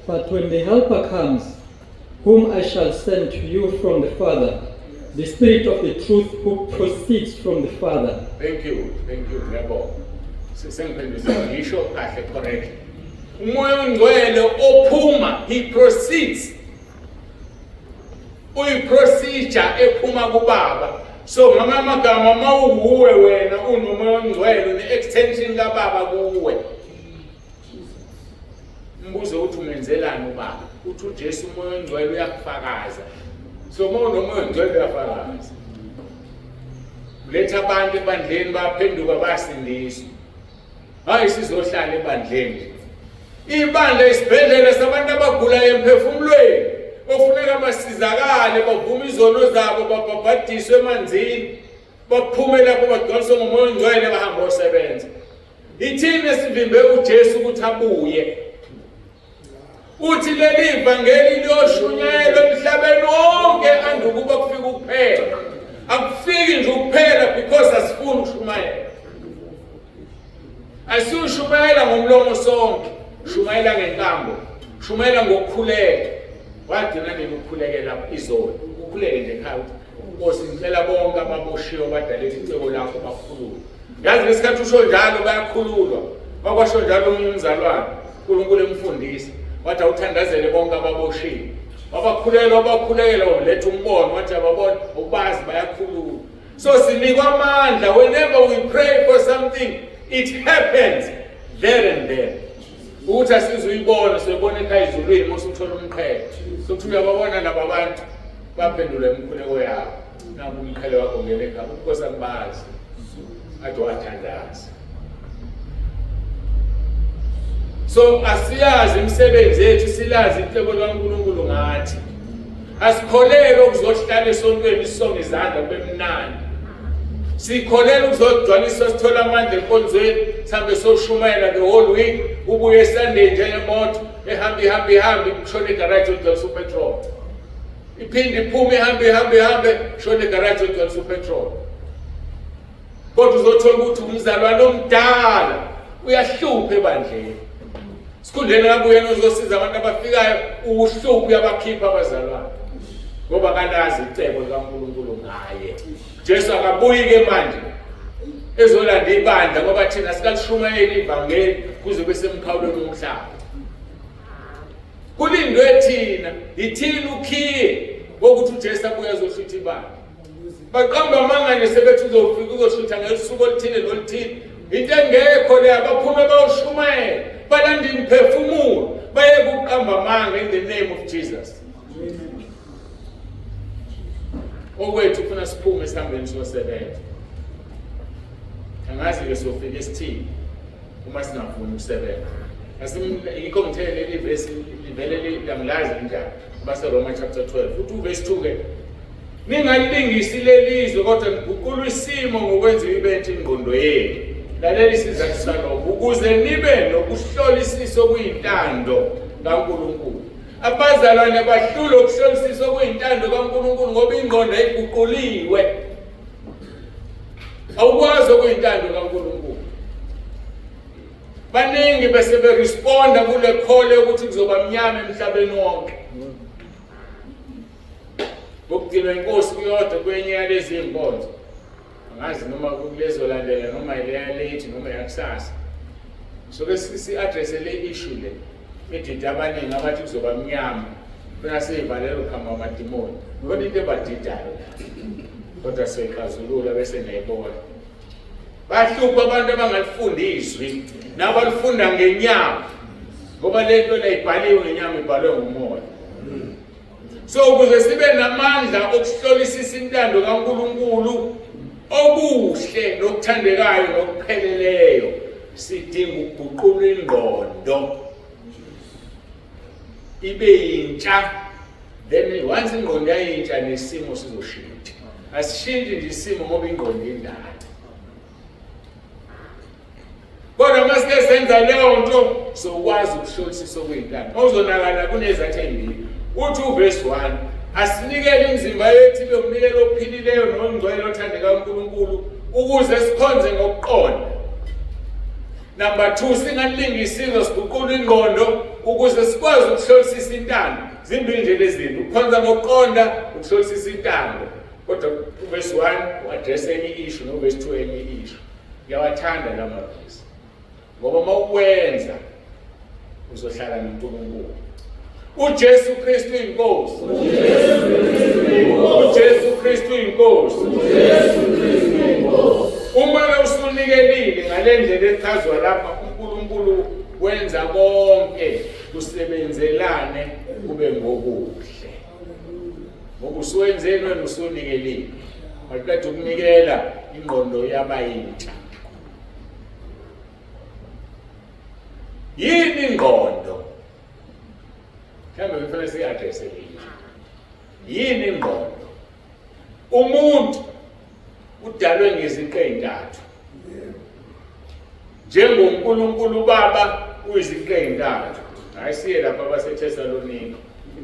But when the Helper comes, whom I shall send to you from the Father, the Spirit of the truth who proceeds from the Father. Thank you, ngiyabonga. Sengiphendula ngisho kahle correct. Umoya ongcwele ophuma, he proceeds. Uyi-procedure ephuma kuBaba. So ngamanye amagama mawuwe wena unomoya ongcwele ne-extension kaBaba kuwe. Mbuzo uthi umenzelani uBaba? Uthi uJesu umoya ongcwele uyakufakaza. So mawunomoya ongcwele uyafakaza. Letha abantu ebandleni baphenduka basindiswa. Hayi sizohlala ebandleni. Ibandla isibhedlela sabantu abagula emphefumulweni. Ofuneka basizakale bavume izono zabo babhabhadiswe emanzini. Baphume lapho bagcwaliswe ngomoya ongcwele bahamba osebenza. Ithini esivimbe uJesu ukuthi abuye? Uthi leli ivangeli liyoshunyelwa emhlabeni wonke andukuba kufika ukuphela. Akufiki nje ukuphela because asifuni ukushumayela. Asishumayela ngomlomo sonke, shumayela ngenkambo, shumayela ngokukhuleka. Wadina nini ukukhulekela izolo? Ukhuleke nje ekhaya uthi Nkosi ngicela bonke ababoshiwe badalethe icebo lakho bakhululwe. Yazi ngesikhathi usho njalo bayakhululwa. Bakwasho njalo umunye umzalwane, uNkulunkulu emfundisa. Wathi awuthandazele bonke ababoshiwe. Wabakhulekela waletha umbono wathi ababona ubazi bayakhululwa. So sinikwa amandla whenever we pray for something, it happens there and then. Ukuthi asizuyibona sibone ekhaya izulwini mase uthola umqhele. Sokuthi uyababona laba abantu baphendula imikhuleko yabo. Naku umqhele wakho ngene ekhaya Nkosi angibazi. Athi wathandaza. So asiyazi imisebenzi yethu silazi icebo likaNkulunkulu ngathi. Asikholele ukuzohlala esontweni isonge izandla bemnandi. Sikholele ukuzogcwalisa sithola amandla enkonzweni sihambe soshumayela the whole week ubuye eSunday njengemoto ehamba kushona egarage ogcwalisa upetrol. Iphinde iphume ihambe kushona egarage ogcwalisa upetrol. Kodwa uzothola ukuthi umzalwane omdala uyahlupha ebandleni. Sikhundleni ngabuyena uzosiza abantu abafikayo uhlupho uyabakhipha abazalwane. Ngoba kalazi icebo likaNkulunkulu ngaye. Jesu akabuyi-ke manje ezolanda ibandla ngoba thina sikalishumayeli ivangeli kuze besemkhawulweni womhlaba. Kulindwe thina, ithini ukhiye wokuthi uJesu abuye azohlutha ibandla. Baqamba amanga sebethu uzofika uzohlutha ngesuku oluthile noluthile. Into engekho le abaphume bayoshumayela, balanda imphefumulo, baye kuqamba amanga in the name of Jesus. Okwethu ufuna siphume sihambeni siyosebenza. Angazi-ke siyofika esithini uma singafuni ukusebenza. Yikho ngithele leli verse livele liyangilazi njani. BaseRoma chapter 12. Uthi uverse 2-ke. Ningalilingisi lelizwe kodwa niguqula isimo ngokwenza ibethe ingqondo yenu. Lalela isizathu salokho ukuze nibe nokuhlolisisa okuyintando kaNkulunkulu. Abazalwane bahlule ukuhlolisisa okuyintando kaNkulunkulu ngoba ingqondo ayiguquliwe. Awukwazi okuyintando kaNkulunkulu. Baningi bese beresponda kule khole ukuthi kuzoba mnyama emhlabeni wonke. Bokugcina inkosi kuyodwa kwenye yalezi inkonzo. Angazi noma kulezolandela noma ileya late noma yakusasa. So bese si-address le issue le. Edida abaningi abathi kuzoba mnyama. Funa siyivalele ukhamba amadimoni. Kodwa into ebadidayo. Kodwa siyixazulula bese nayibona. Bahlupha abantu abangalifunda izwi nabalifunda ngenyama. Ngoba lento le ibhaliwe ngenyama ibhalwe ngumoya. So ukuze sibe namandla okuhlolisisa intando kaNkulunkulu okuhle nokuthandekayo nokupheleleyo sidinga ukuguqula ingqondo ibe yintsha. Then once ingqondo yayintsha nesimo sizoshintsha. asishintshe nje isimo ngoba ingqondo indala. Kodwa masike senza leyo nto sokwazi ukuhlolisisa okuyintando. Mawuzonakala kunezathu ezimbili. Uthi uverse 1 asinikele imizimba yethu ibe umnikelo ophilileyo nongcwele othandeka uNkulunkulu ukuze sikhonze ngokuqonda. Number 2 singalingisizo siguqula ingqondo ukuze sikwazi ukuhlolisisa intando. Zimbili nje lezi zinto, ukukhonza ngokuqonda, ukuhlolisisa intando. Kodwa uverse 1 uaddress enye issue noverse 2 enye issue. Ngiyawathanda la mavesi. Ngoba mawuwenza uzohlala noNkulunkulu. uJesu Kristu inkosi. uJesu Kristu inkosi. Uma usunikelile ngale ndlela echazwa lapha uNkulunkulu wenza konke kusebenzelane kube ngokuhle. Ngoba usuwenzeni wena usunikelile. Maqeda ukunikela ingqondo yaba yintsha. Yini ingqondo? Kambe kufanele si-address yini ingqondo? Umuntu udalwe ngeziqu ezintathu. NjengoNkulunkulu Baba uyiziqu ezintathu. Ayisiye lapha baseThesalonika.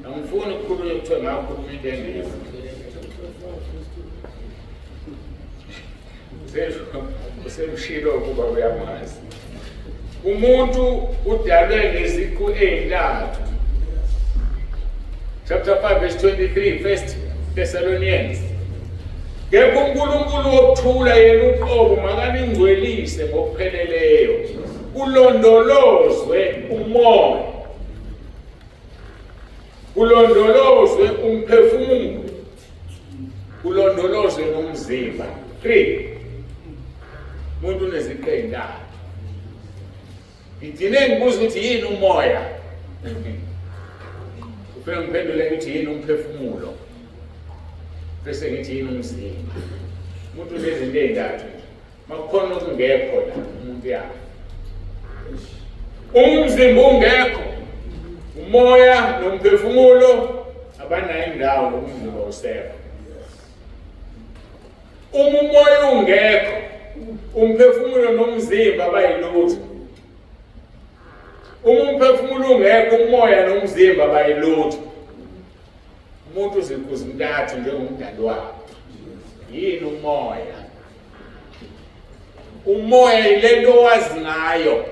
Angifuni ukukhuluma kuthiwa ngakhuluma into engezi. Usemshilo ukuba uyamazi. Umuntu udalwe ngeziqu ezintathu. Chapter 5 verse 23, 1 Thessalonians. Ngekho uNkulunkulu wokuthula yena uqobo makaningcwelise ngokupheleleyo. Kulondolozwe umoya. Kulondolozwe umphefumulo. Kulondolozwe nomzimba. 3. Umuntu uneziqu ezintathu. Ngidine ngibuza ukuthi yini umoya? Ufike ngiphendule ngithi yini umphefumulo? Bese ngithi yini umzimba? Umuntu unezinto ezintathu. Makukhona okungekho la umuntu yakhe. Umzimba ungekho. Umoya nomphefumulo abanayo indawo umzimba usekho. Umoya ungekho. Umphefumulo nomzimba bayilutho. Umphefumulo ungekho, umoya nomzimba bayilutho. Umuntu uzintathu njengomdali wakhe. Yini umoya? Umoya ilento owazi ngayo.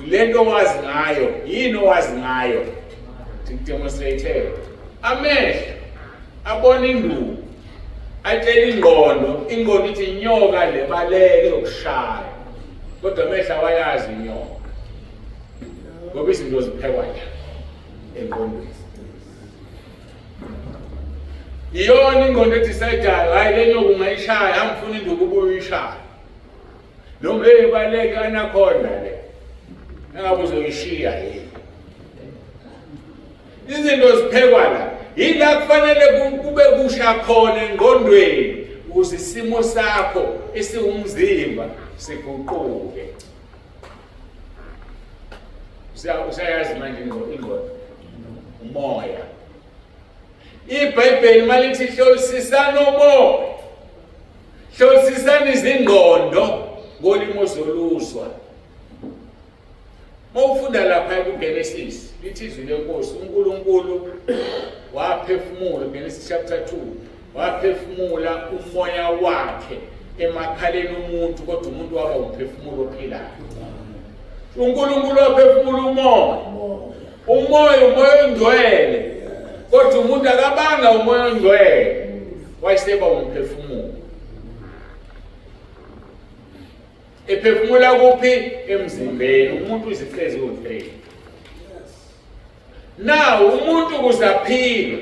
Ilento owazi ngayo. Yini owazi ngayo? Demonstrate. Amehlo abona induku. Atshela ingqondo. Ingqondo ithi inyoka lebaleke ukushaya. Kodwa amehlo awayazi inyoka. Ngoba izinto ziphekwa nje engqondweni. Iyona ingqondo edecidayo, hayi le nyoka ungayishaya, angifuni induku ubuye uyishaya. Noma ebaleke anakhona le. Engabe uzoyishiya yini? Izinto ziphekwa la. Yila kufanele kube kusha khona engqondweni ukuze isimo sakho esiwumzimba siguquke. Usayazi manje ingqondo. Umoya. iBhayibheli malithi hlolisisana umoya. Hlolisisana izingqondo ngolimo zoluzwa. Mawufunda lapha kuGenesis, lithi izwi lenkosi uNkulunkulu waphefumula Genesis chapter 2. Waphefumula umoya wakhe emakhaleni umuntu kodwa umuntu waba umphefumulo ophilayo. uNkulunkulu waphefumula umoya. Umoya ongcwele. Kodwa umuntu akabanga umoya ongcwele. Wayeseba umphefumulo. Ephefumula kuphi? Emzimbeni. Umuntu uziqezi u3. Now umuntu kuzaphila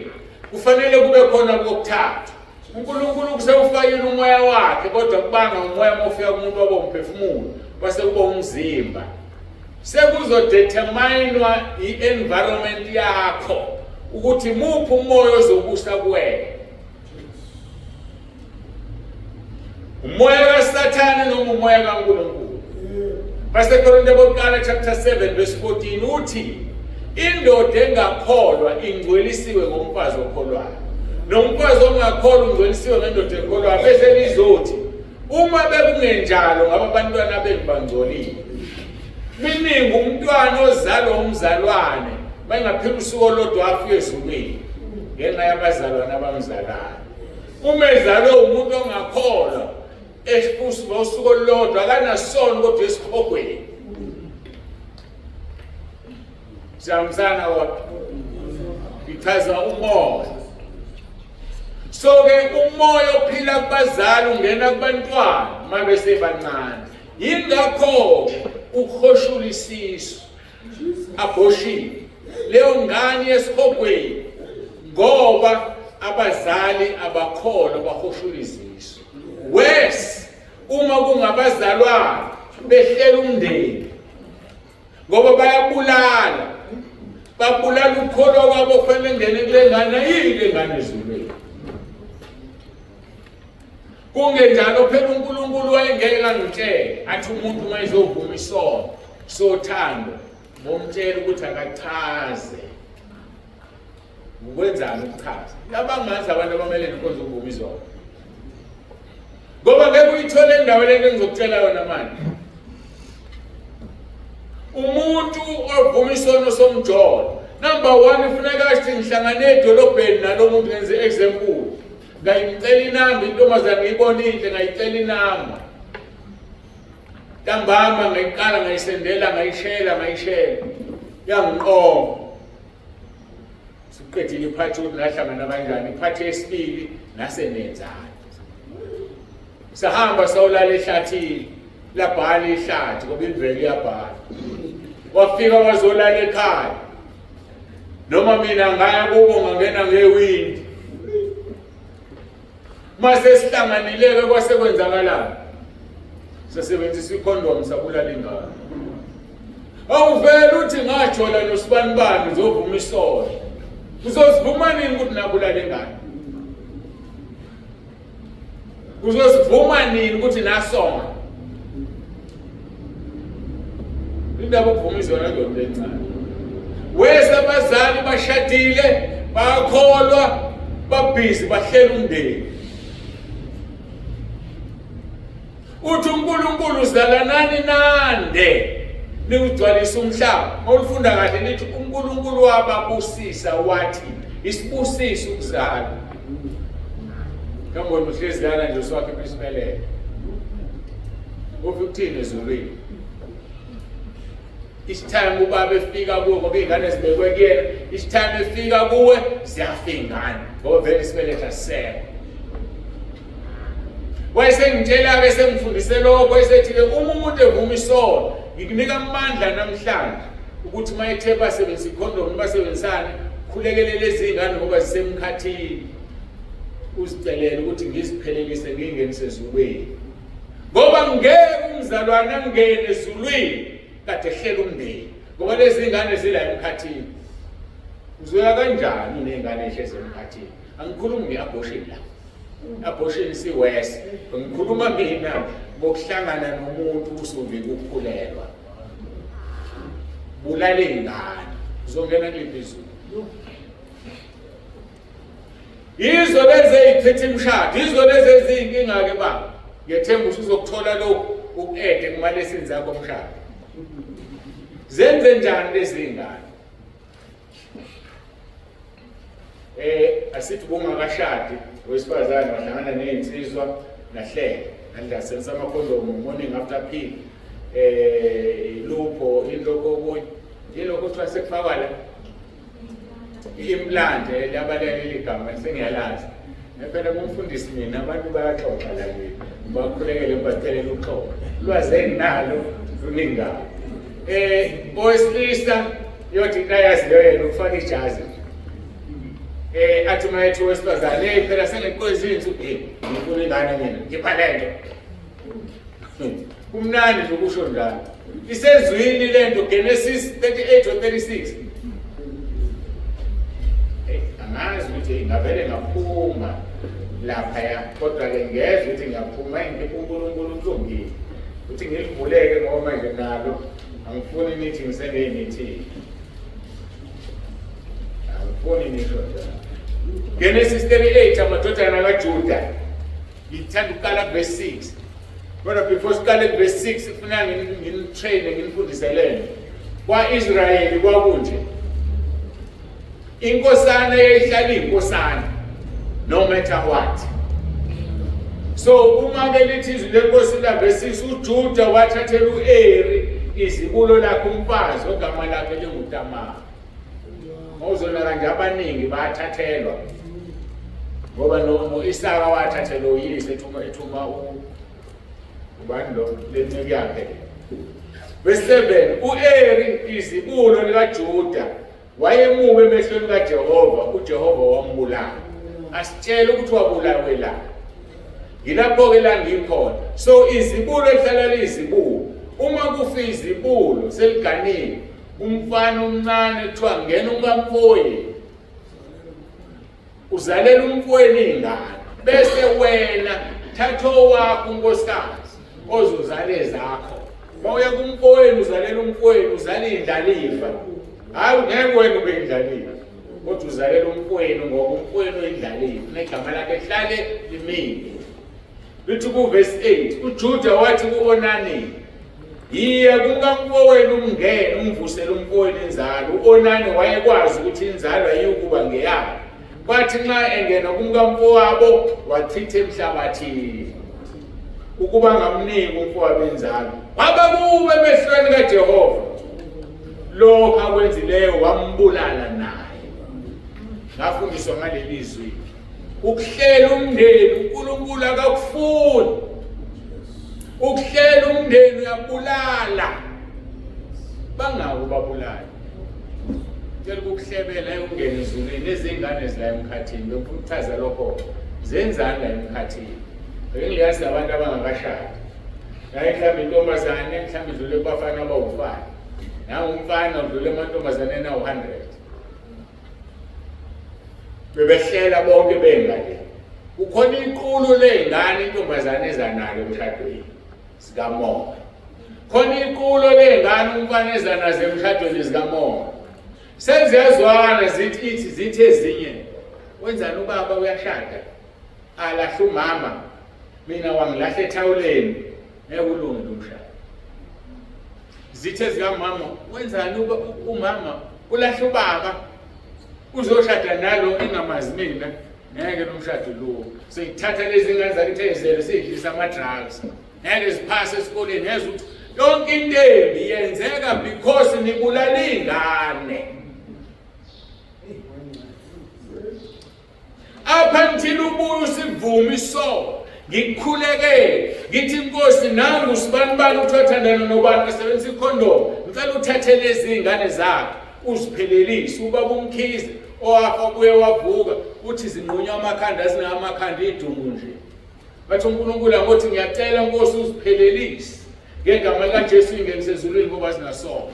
kufanele kube khona kokuthathu. uNkulunkulu kusewufakile umoya wakhe kodwa kubanga umoya mofika kumuntu wabo umphefumulo base kuba umzimba. Sekuzodeterminewa i-environment yakho ukuthi muphi umoya ozobusa kuwena. Umoya kaSathane noma umoya kaNkulunkulu. First Corinthians chapter 7 verse 14 uthi indoda engakholwa ingcwelisiwe ngomfazi okholwayo. nomfazi ongakholwa ungcwelisiwe ngendoda ekholwayo bese lizothi uma bekungenjalo ngaba abantwana benu bangcolile. Meaning umntwana ozalwa umzalwane mayengaphila usuku olodwa afike ezulwini ngenxa yabazalwane abamzalayo. Uma ezalwe umuntu ongakholwa esifusiwe usuku olodwa akanasono kodwa esikhogweni. Siyamsana wapi? Ichaza umoya. So ke umoya ophila kubazali ungena kubantwana mabese bancane. Yingakho ukhoshula isisu abortion leyo ngane yesikhogweni ngoba abazali abakholwa bahoshula izisu. Wes uma kungabazalwana behlela umndeni ngoba babulala ukholwa kwabo kufanele ngene kule ngane yile ngane ezulwini. Kungenjalo phela uNkulunkulu wayengeke angitshele athi umuntu mayezovuma isono sothando bomtshela ukuthi akachaze. Ukwenzani ukuchaza? Abangazi abantu abamele inkonzo ukuvuma isono. Ngoba ngeke uyithole endawo le engizokutshela yona manje. Umuntu ovuma isono somjolo number 1 ufuneka athi ngihlangane edolobheni nalo muntu ngenze example. Ngayicela inamba intombazane ngiyibona inhle ngayicela inamba. Ntambama ngayiqala ngayisendela ngayishela. Yangiqoma. Siqedile iphathi ukuthi ngahlangana kanjani iphathi yesibili nasenenzani. Sahamba sawulala ehlathini labhala ihlathi ngoba imvelo iyabhala. Wafika wazolala ekhaya. Noma mina ngaya kubo ngangena ngewindi. Mase sihlanganileke kwasekwenzakalana. Sasebenzisa ikhondom sabulala ingane. Awuvela uthi ngajola nosibanibani uzovuma isono. Uzosivuma nini ukuthi nabulala ingane? Uzosivuma nini ukuthi nasona? Indaba ukuvuma izona ndoda encane. Wese abazali bashadile, bakholwa, babhizi bahlela umndeni. Uthi uNkulunkulu uzalanani nande niwugcwalisa umhlaba. Mawufunda kahle lithi uNkulunkulu wababusisa wathi isibusiso ukuzala. Ngambona uhlezi lana nje uswakhe bisibelele. Ukuthini ezulwini? Isitime ubaba efika kuwe ngoba ingane zibekwe kuyena, isitime efika kuwe siyafika ingane ngoba vele isibeletha sisele. Wayesengitshela ke sengifundise lokho esethi ke uma umuntu evuma isono ngikunika amandla namhlanje ukuthi mayethe basebenzisa ikhondom basebenzisane khulekele lezi ngane ngoba zisemkhathini uzicelele ukuthi ngiziphelelise ngingenise ezulwini ngoba ngeke umzalwane angene ezulwini kade ehlela umndeni ngoba lezi ngane zila emkhathini. Uzoya kanjani nezingane ehlezi emkhathini? Angikhulumi ngeabortion la. Abortion siwese. Ngikhuluma mina ngokuhlangana nomuntu usuvika ukukhulelwa. Bulale ingane. Uzongena kuliphi izulu? Yizo lezi ezithethe imshado, yizo lezi ezinkinga ke baba. Ngiyethemba usuzokuthola lokhu ukuede kumalesini zakho omshado. Zenze njani lezi ngane? Asithi bungakashadi wesifazane wahlangana nezinsizwa nahlele ngisenza amakhondomu morning after pill lupho indloko okunye yilokho kuthiwa sekufakwa la implant labalele igama sengiyalazi phela kumfundisi mina abantu bayaxoxa la kimi bakhulekele bathelela uxoxa lwazi enginalo luningana owesilisa yothi nayazi leyo ukufaka ijazi athi mayethu wesifazane phela sengiqozinzi ngifuna ingane mina ngiphalento kumnandi nje ukusho njalo isezwini lento Genesis 38 or 36 angazi ukuthi ngavele ngaphuma lapha ya kodwa ke ngezwe ukuthi ngaphuma uNkulunkulu uzongile ukuthi ngilivuleke ngoba manje nalo angifuni nithi ngisende imithi angifuni nisho njalo Genesis 38 amadodana kaJuda. Ngithanda ukuqala verse 6. Kodwa before siqale verse 6 ufuna nginitrain nginifundisele. Kwa-Israyeli kwakunje. Inkosana yayihlala inkosana no matter what. So uma ke lithi izwi lenkosi la verse 6 uJuda wathathela uEri izibulo lakhe umfazi ogama lakhe linguTamari. Mawuzona kanje abaningi bayathathelwa. Ngoba no Isaka wathathelwa uyise ethuma ubani lo lenceke yakhe. Verse 7 uEri izibulo likaJuda wayemubi emehlweni kaJehova, uJehova wambulala. Asitshela ukuthi wabulawe la. Yilapho ke la ngikhona. So izibulo lihlala lizibulo. Uma kufa izibulo seliganile, umfana omncane kuthiwa ngena ungamfoyi. Uzalela umfweni ingane. Bese wena thatha owakho unkosikazi ozozale zakho. Mawuya kumfweni uzalela umfweni uzala indlalifa. Hayi ngeke wena ube indlalifa. Kodwa uzalela umfweni ngoba umfweni oyindlalifa. Negama lakhe lihlale limile. Lithi ku verse 8 uJuda wathi kuOnani, yiya kungamfowenu umngene umvusele umfowenu inzalo. uOnani wayekwazi ukuthi inzalo ayikuba ngeyakhe. Kwathi nxa engena kumkamfowabo wachitha emhlabathini ukuba ngamniki umfowabo inzalo. Waba kuwe emehlweni kaJehova. Lokho akwenzileyo wambulala naye. Ngafundiswa ngaleli zwi. Ukuhlela umndeni uNkulunkulu akakufuni. Ukuhlela umndeni uyabulala. Bangako babulala. Ngicela ukuhlebela ungene ezulwini ezingane zila emkhathini bekuchaza lokho. Zenzani la emkhathini? Bengiyazi abantu abangakashadi. Hayi mhlawumbe intombazane mhlawumbe idlule kubafana abawu5. Nawo umfana udlule emantombazaneni awu100. Bebehlela bonke bengale. Kukhona iqulu lengane intombazane ezanalo emshadweni sikaMoya. Khona iqulu lengane umfana ezanazo emshadweni sikaMoya. Senziyazwana zithi ezinye. Wenzani ubaba uyashada? Alahla umama. Mina wangilahla ethawuleni. Ngeke ulunge umshado. Zithe zikamama, wenzani umama ulahla ubaba? Uzoshada nalo engamazi mina. Ngeke nomshado lo. Seyithatha lezi ngane zakhe ezele seyidlisa ama drugs. Ngeke ziphase esikoleni ngeze ukuthi yonke into embi yenzeka because nibulala ingane. Apha ngithini ubuye usivume isono. Ngikukhuleke ngithi inkosi nangu sibanibani uthathandana nobani asebenzisa ikhondom. Ngicela uthathe lezi ingane zakhe uziphelelise ubaba umkhize owafa kuye wavuka uthi zinqunywa amakhanda asingamakhanda idumu nje. Bathi uNkulunkulu ngothi ngiyacela inkosi uziphelelise. Ngegama likaJesu ingenise ezulwini ngoba sinasono.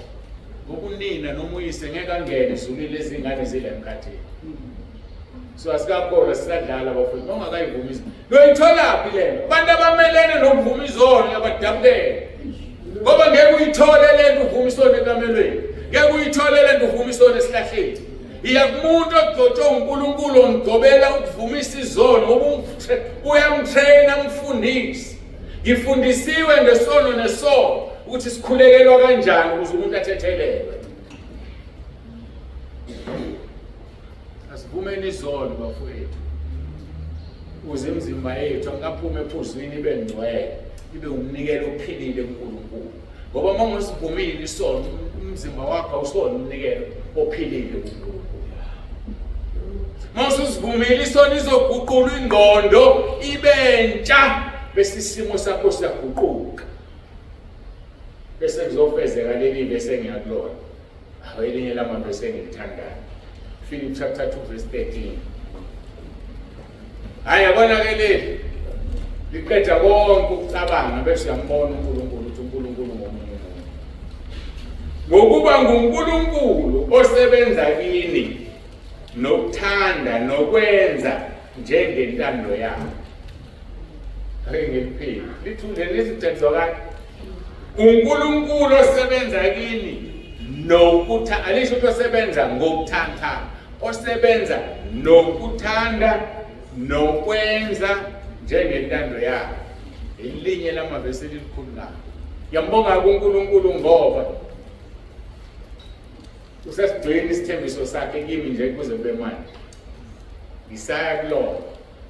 Ngokunina noma uyise ngeke angene ezulwini lezi ingane zile emkhathini. So asikakholwa sisadlala bafowethu ongakayivumi izono. Loyitholaphi lena? Abantu abamelene nokuvuma izono abadabulele. Ngoba ngeke uyithole lento uvuma isono ekamelweni. Ngeke uyithole lento uvuma isono esihlahleni. Iya kumuntu ogcotshwe uNkulunkulu ongigobela ukuvumisa izono ngoba uyamtraina umfundisi. Ngifundisiwe ngesono nesono ukuthi sikhulekelwa kanjani ukuze umuntu athethelelwe. Asivumeni izono bafowethu. Uze imizimba yethu angaphume ephuzwini ibe ngcwele, ibe umnikelo ophilile kuNkulunkulu. Ngoba uma ungasivumile isono, umzimba wakho awusona umnikelo ophilile kuNkulunkulu. Uma usivumile isono izoguqula ingqondo ibentsha bese isimo sakho siyaguquka. Bese kuzofezeka leli bese ngiyakulona. Awelinye lama bese ngilithandayo. Philip chapter 2 verse 13. Hayi yabona ke leli liqeda konke ukucabanga bese uyambona uNkulunkulu ukuthi uNkulunkulu ngomunye. Ngokuba nguNkulunkulu osebenza kini nokuthanda nokwenza njengentando yakhe. Ake ngiliphile. Lithunde lesithethokazi. uNkulunkulu osebenza kini nokuthanda alisho ukuthi osebenza ngokuthanda. osebenza nokuthanda nokwenza njengentando yakhe. Ilinye lamavesi elikhulu la. Ngiyambonga kuNkulunkulu ngoba usesigcina isithembiso sakhe kimi nje kuze kube manje. Ngisaya kulona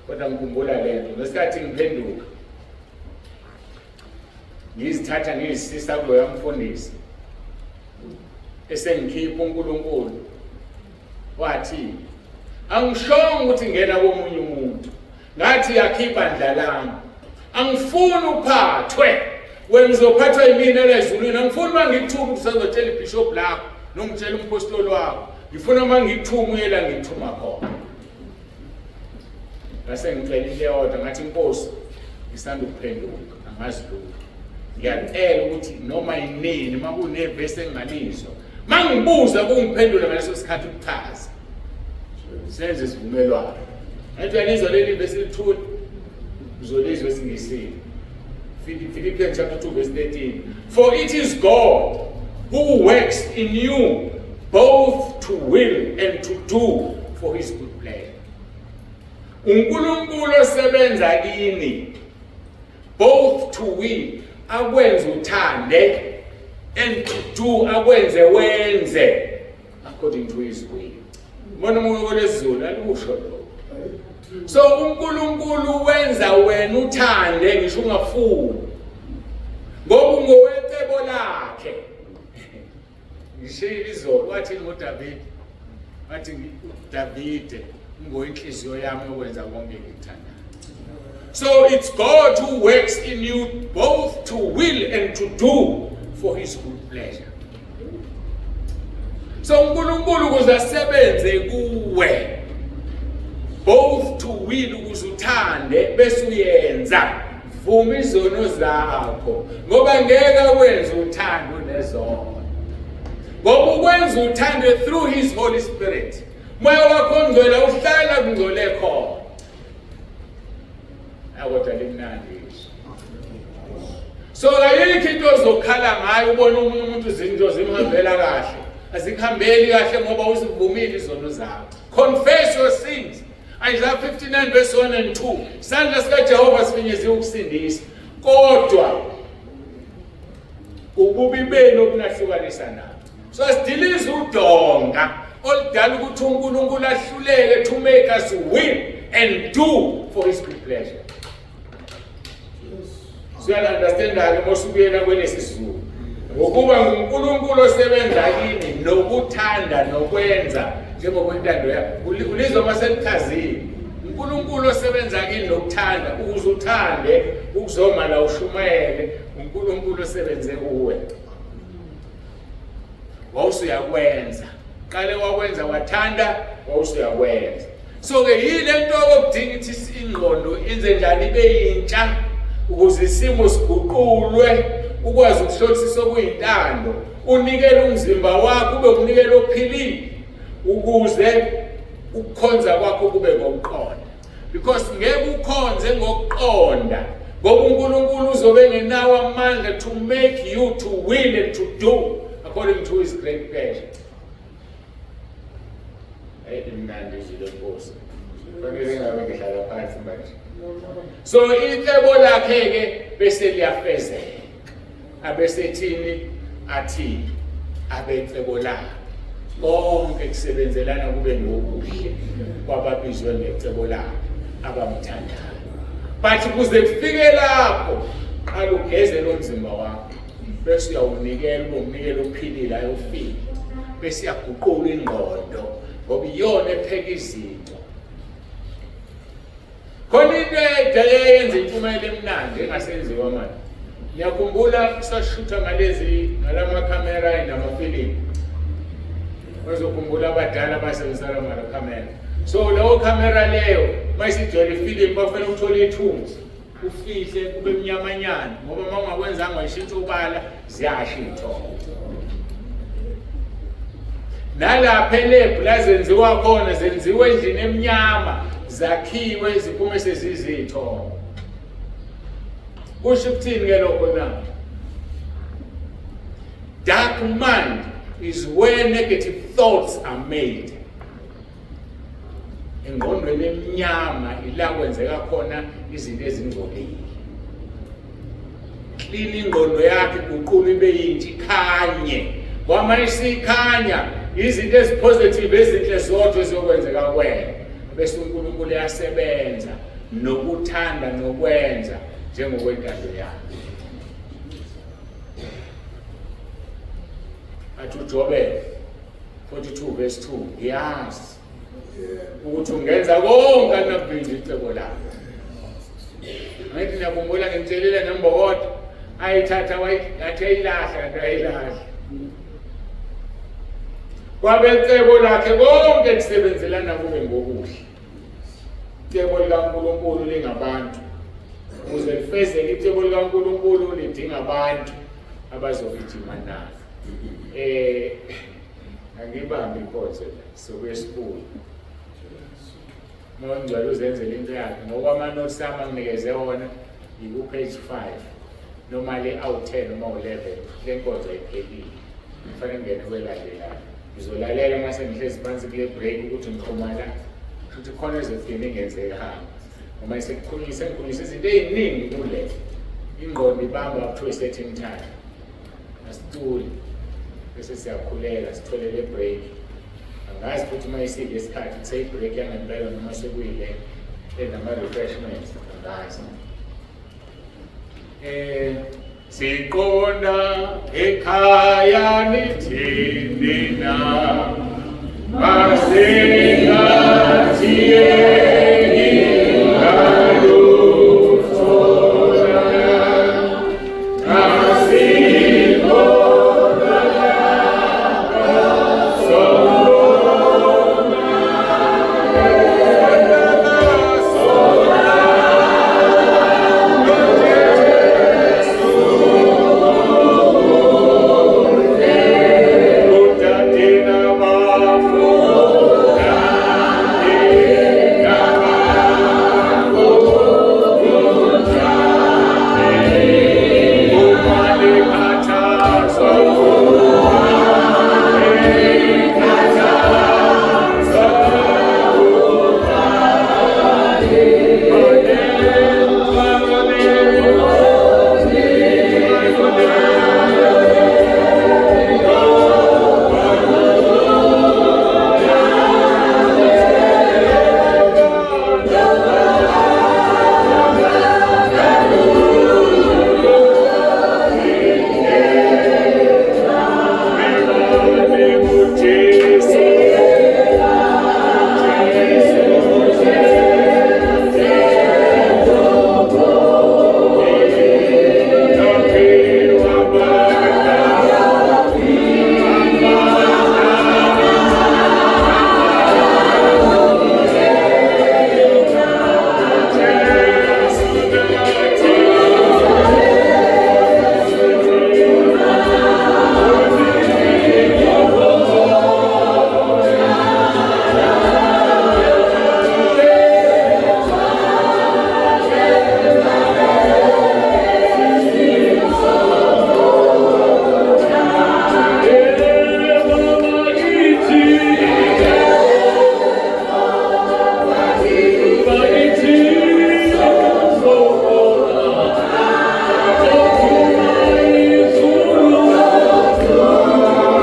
kodwa ngikhumbula lento ngesikhathi ngiphenduka ngizithatha ngizisisa kulo yamfundisi esengikhipha uNkulunkulu wathi angishongo ukuthi ngena komunye umuntu ngathi yakhipha ndlalami angifuni uphathwe wena uzophathwa yimina la ezulwini angifuni mangithuka usazotshela ibishop lakho nomtshela umpostoli wakho ngifuna mangithuma uyela ngithuma khona base ngicela yodwa ngathi inkosi ngisanda ukuphenduka angazi lutho ngiyacela ukuthi noma yinini makunevesi engalizwa mangibuza kungiphendule ngaleso sikhathi ukuchaza senze isivumelwano ngathi uyalizwa leli vesi lithule uzolizwa esingisini. Philippians chapter 2 verse 13. For it is God who works in you both to will and to do for his good pleasure. uNkulunkulu osebenza kini both to will akwenza uthande and to do akwenze wenze according to his will. Mbona umuntu lezulu alusho lo. So uNkulunkulu wenza wena uthande ngisho ungafuni ngoba ungowecebo lakhe. Ngishilo izolo wathi ngoDavid wathi uDavid ngoyinhliziyo yami okwenza konke ngikuthandayo. So it's God who works in you both to will and to do for his good pleasure. So uNkulunkulu kuzasebenze kuwe both to will ukuze uthande bese uyenza vuma izono zakho ngoba ngeke wenze uthando nezono ngoba ukwenza uthando through his Holy Spirit moya wakho ongcwele uhlala kungcwele khona akodwa limnandi. So ayikho into ozokhala ngayo ubona umuntu izinto zimhambela kahle azikhambeli kahle ngoba uzivumile izono zakho. Confess your sins. Isaiah 59 verse 1 and 2. Isandla sikaJehova sifinyeziwe ukusindisa kodwa ububi benu obunahlukanisa nabo. So sidilize udonga oludala ukuthi uNkulunkulu ahluleke to make us will and do for his good pleasure. So you understand that mosubuyela kwelesizulu ngokuba uNkulunkulu osebenza kini nokuthanda nokwenza njengoba intando yakho ulizwa maselichazile uNkulunkulu osebenza kini nokuthanda ukuze uthande ukuzoma la ushumayele uNkulunkulu osebenze kuwe wawusuyakwenza qale wakwenza wathanda wawusuyakwenza. So ke yile nto okudinga ithi ingqondo inze njani ibe yintsha ukuze isimo siguqulwe ukwazi ukuhlolisisa okuyintando unikele umzimba wakho ube unikele ophilile ukuze ukukhonza kwakho kube ngokuqonda because ngeke ukhonze ngokuqonda ngoba uNkulunkulu uzobe ngenawo amandla to make you to will and to do according to his great pleasure. Imnandi izilo Nkosi fanele ngabe ngihlala phansi manje. So icebo lakhe ke bese liyafezeka abesethini athi abecebo lakhe konke kusebenzelana kube ngokuhle kwababizwe ngecebo lakhe abamthandayo. But kuze kufike lapho alugeze lo mzimba wakho bese uyawunikela unikele uphilile ayofika bese yaguqula ingqondo ngoba iyona epheka izinto. Khona into eyenza impumelelo emnandi engasenziwa manje. Ngiyakhumbula sashutha ngalama camera namafilimu. Bazokhumbula abadala basebenzisa la camera. So lawo camera leyo mayisigcwele ifilimu bafanele uthole ithunzi ufihle kube mnyamanyana ngoba mangakwenzanga ayishintsha ubala ziyashintsha. Nalapha elebhu lazenziwa khona zenziwe endlini emnyama zakhiwe ziphume sezizitho. Kusho ukuthini ke lokho na? Dark mind is where negative thoughts are made. engqondweni emnyama ila kwenzeka khona izinto ezingcolile. Clean ingqondo yakhe, guqula ibe yintsha, ikhanye. Ngoba isikhanya izinto ezipositive ezinhle zonke eziyokwenzeka kuwena. Bese uNkulunkulu uyasebenza nokuthanda nokwenza njengokwentando yakhe. Athi uJobe 42 verse 2 yazi ukuthi ungenza konke anakubinza icebo lakho. Ngithi niyakhumbula ngimtshelile nembokodo ayithatha wathi ayilahla. Kwabe icebo lakhe konke kusebenzelana kube ngokuhle. Icebo likaNkulunkulu lingabantu. Ukuze lifezeke icebo likaNkulunkulu lidinga abantu abazogijima nalo. Angibambi inkonzo sokwesipuli. Mongcwele uzenzele into yakhe ngoba ama-notes ami anginikeze wona yiku-page 5 noma le-10 noma u-11 le nkonzo ayiphelile. Kufanele ngene kwelandelayo. Ngizolalela uma sengihlezi phansi kule break ukuthi ngiqhumana futhi khona ezofika engenzeka hamba. Uma sekukhulisa izinto eziningi kule ingqondo ibamba up to a certain time. Asituli bese siyakhuleka sithole le break. Angazi futhi uma isile isikhathi kuseyibreak yangempela noma sekuyile enama-refreshments angazi. Siqonda ekhaya nithini na masengathi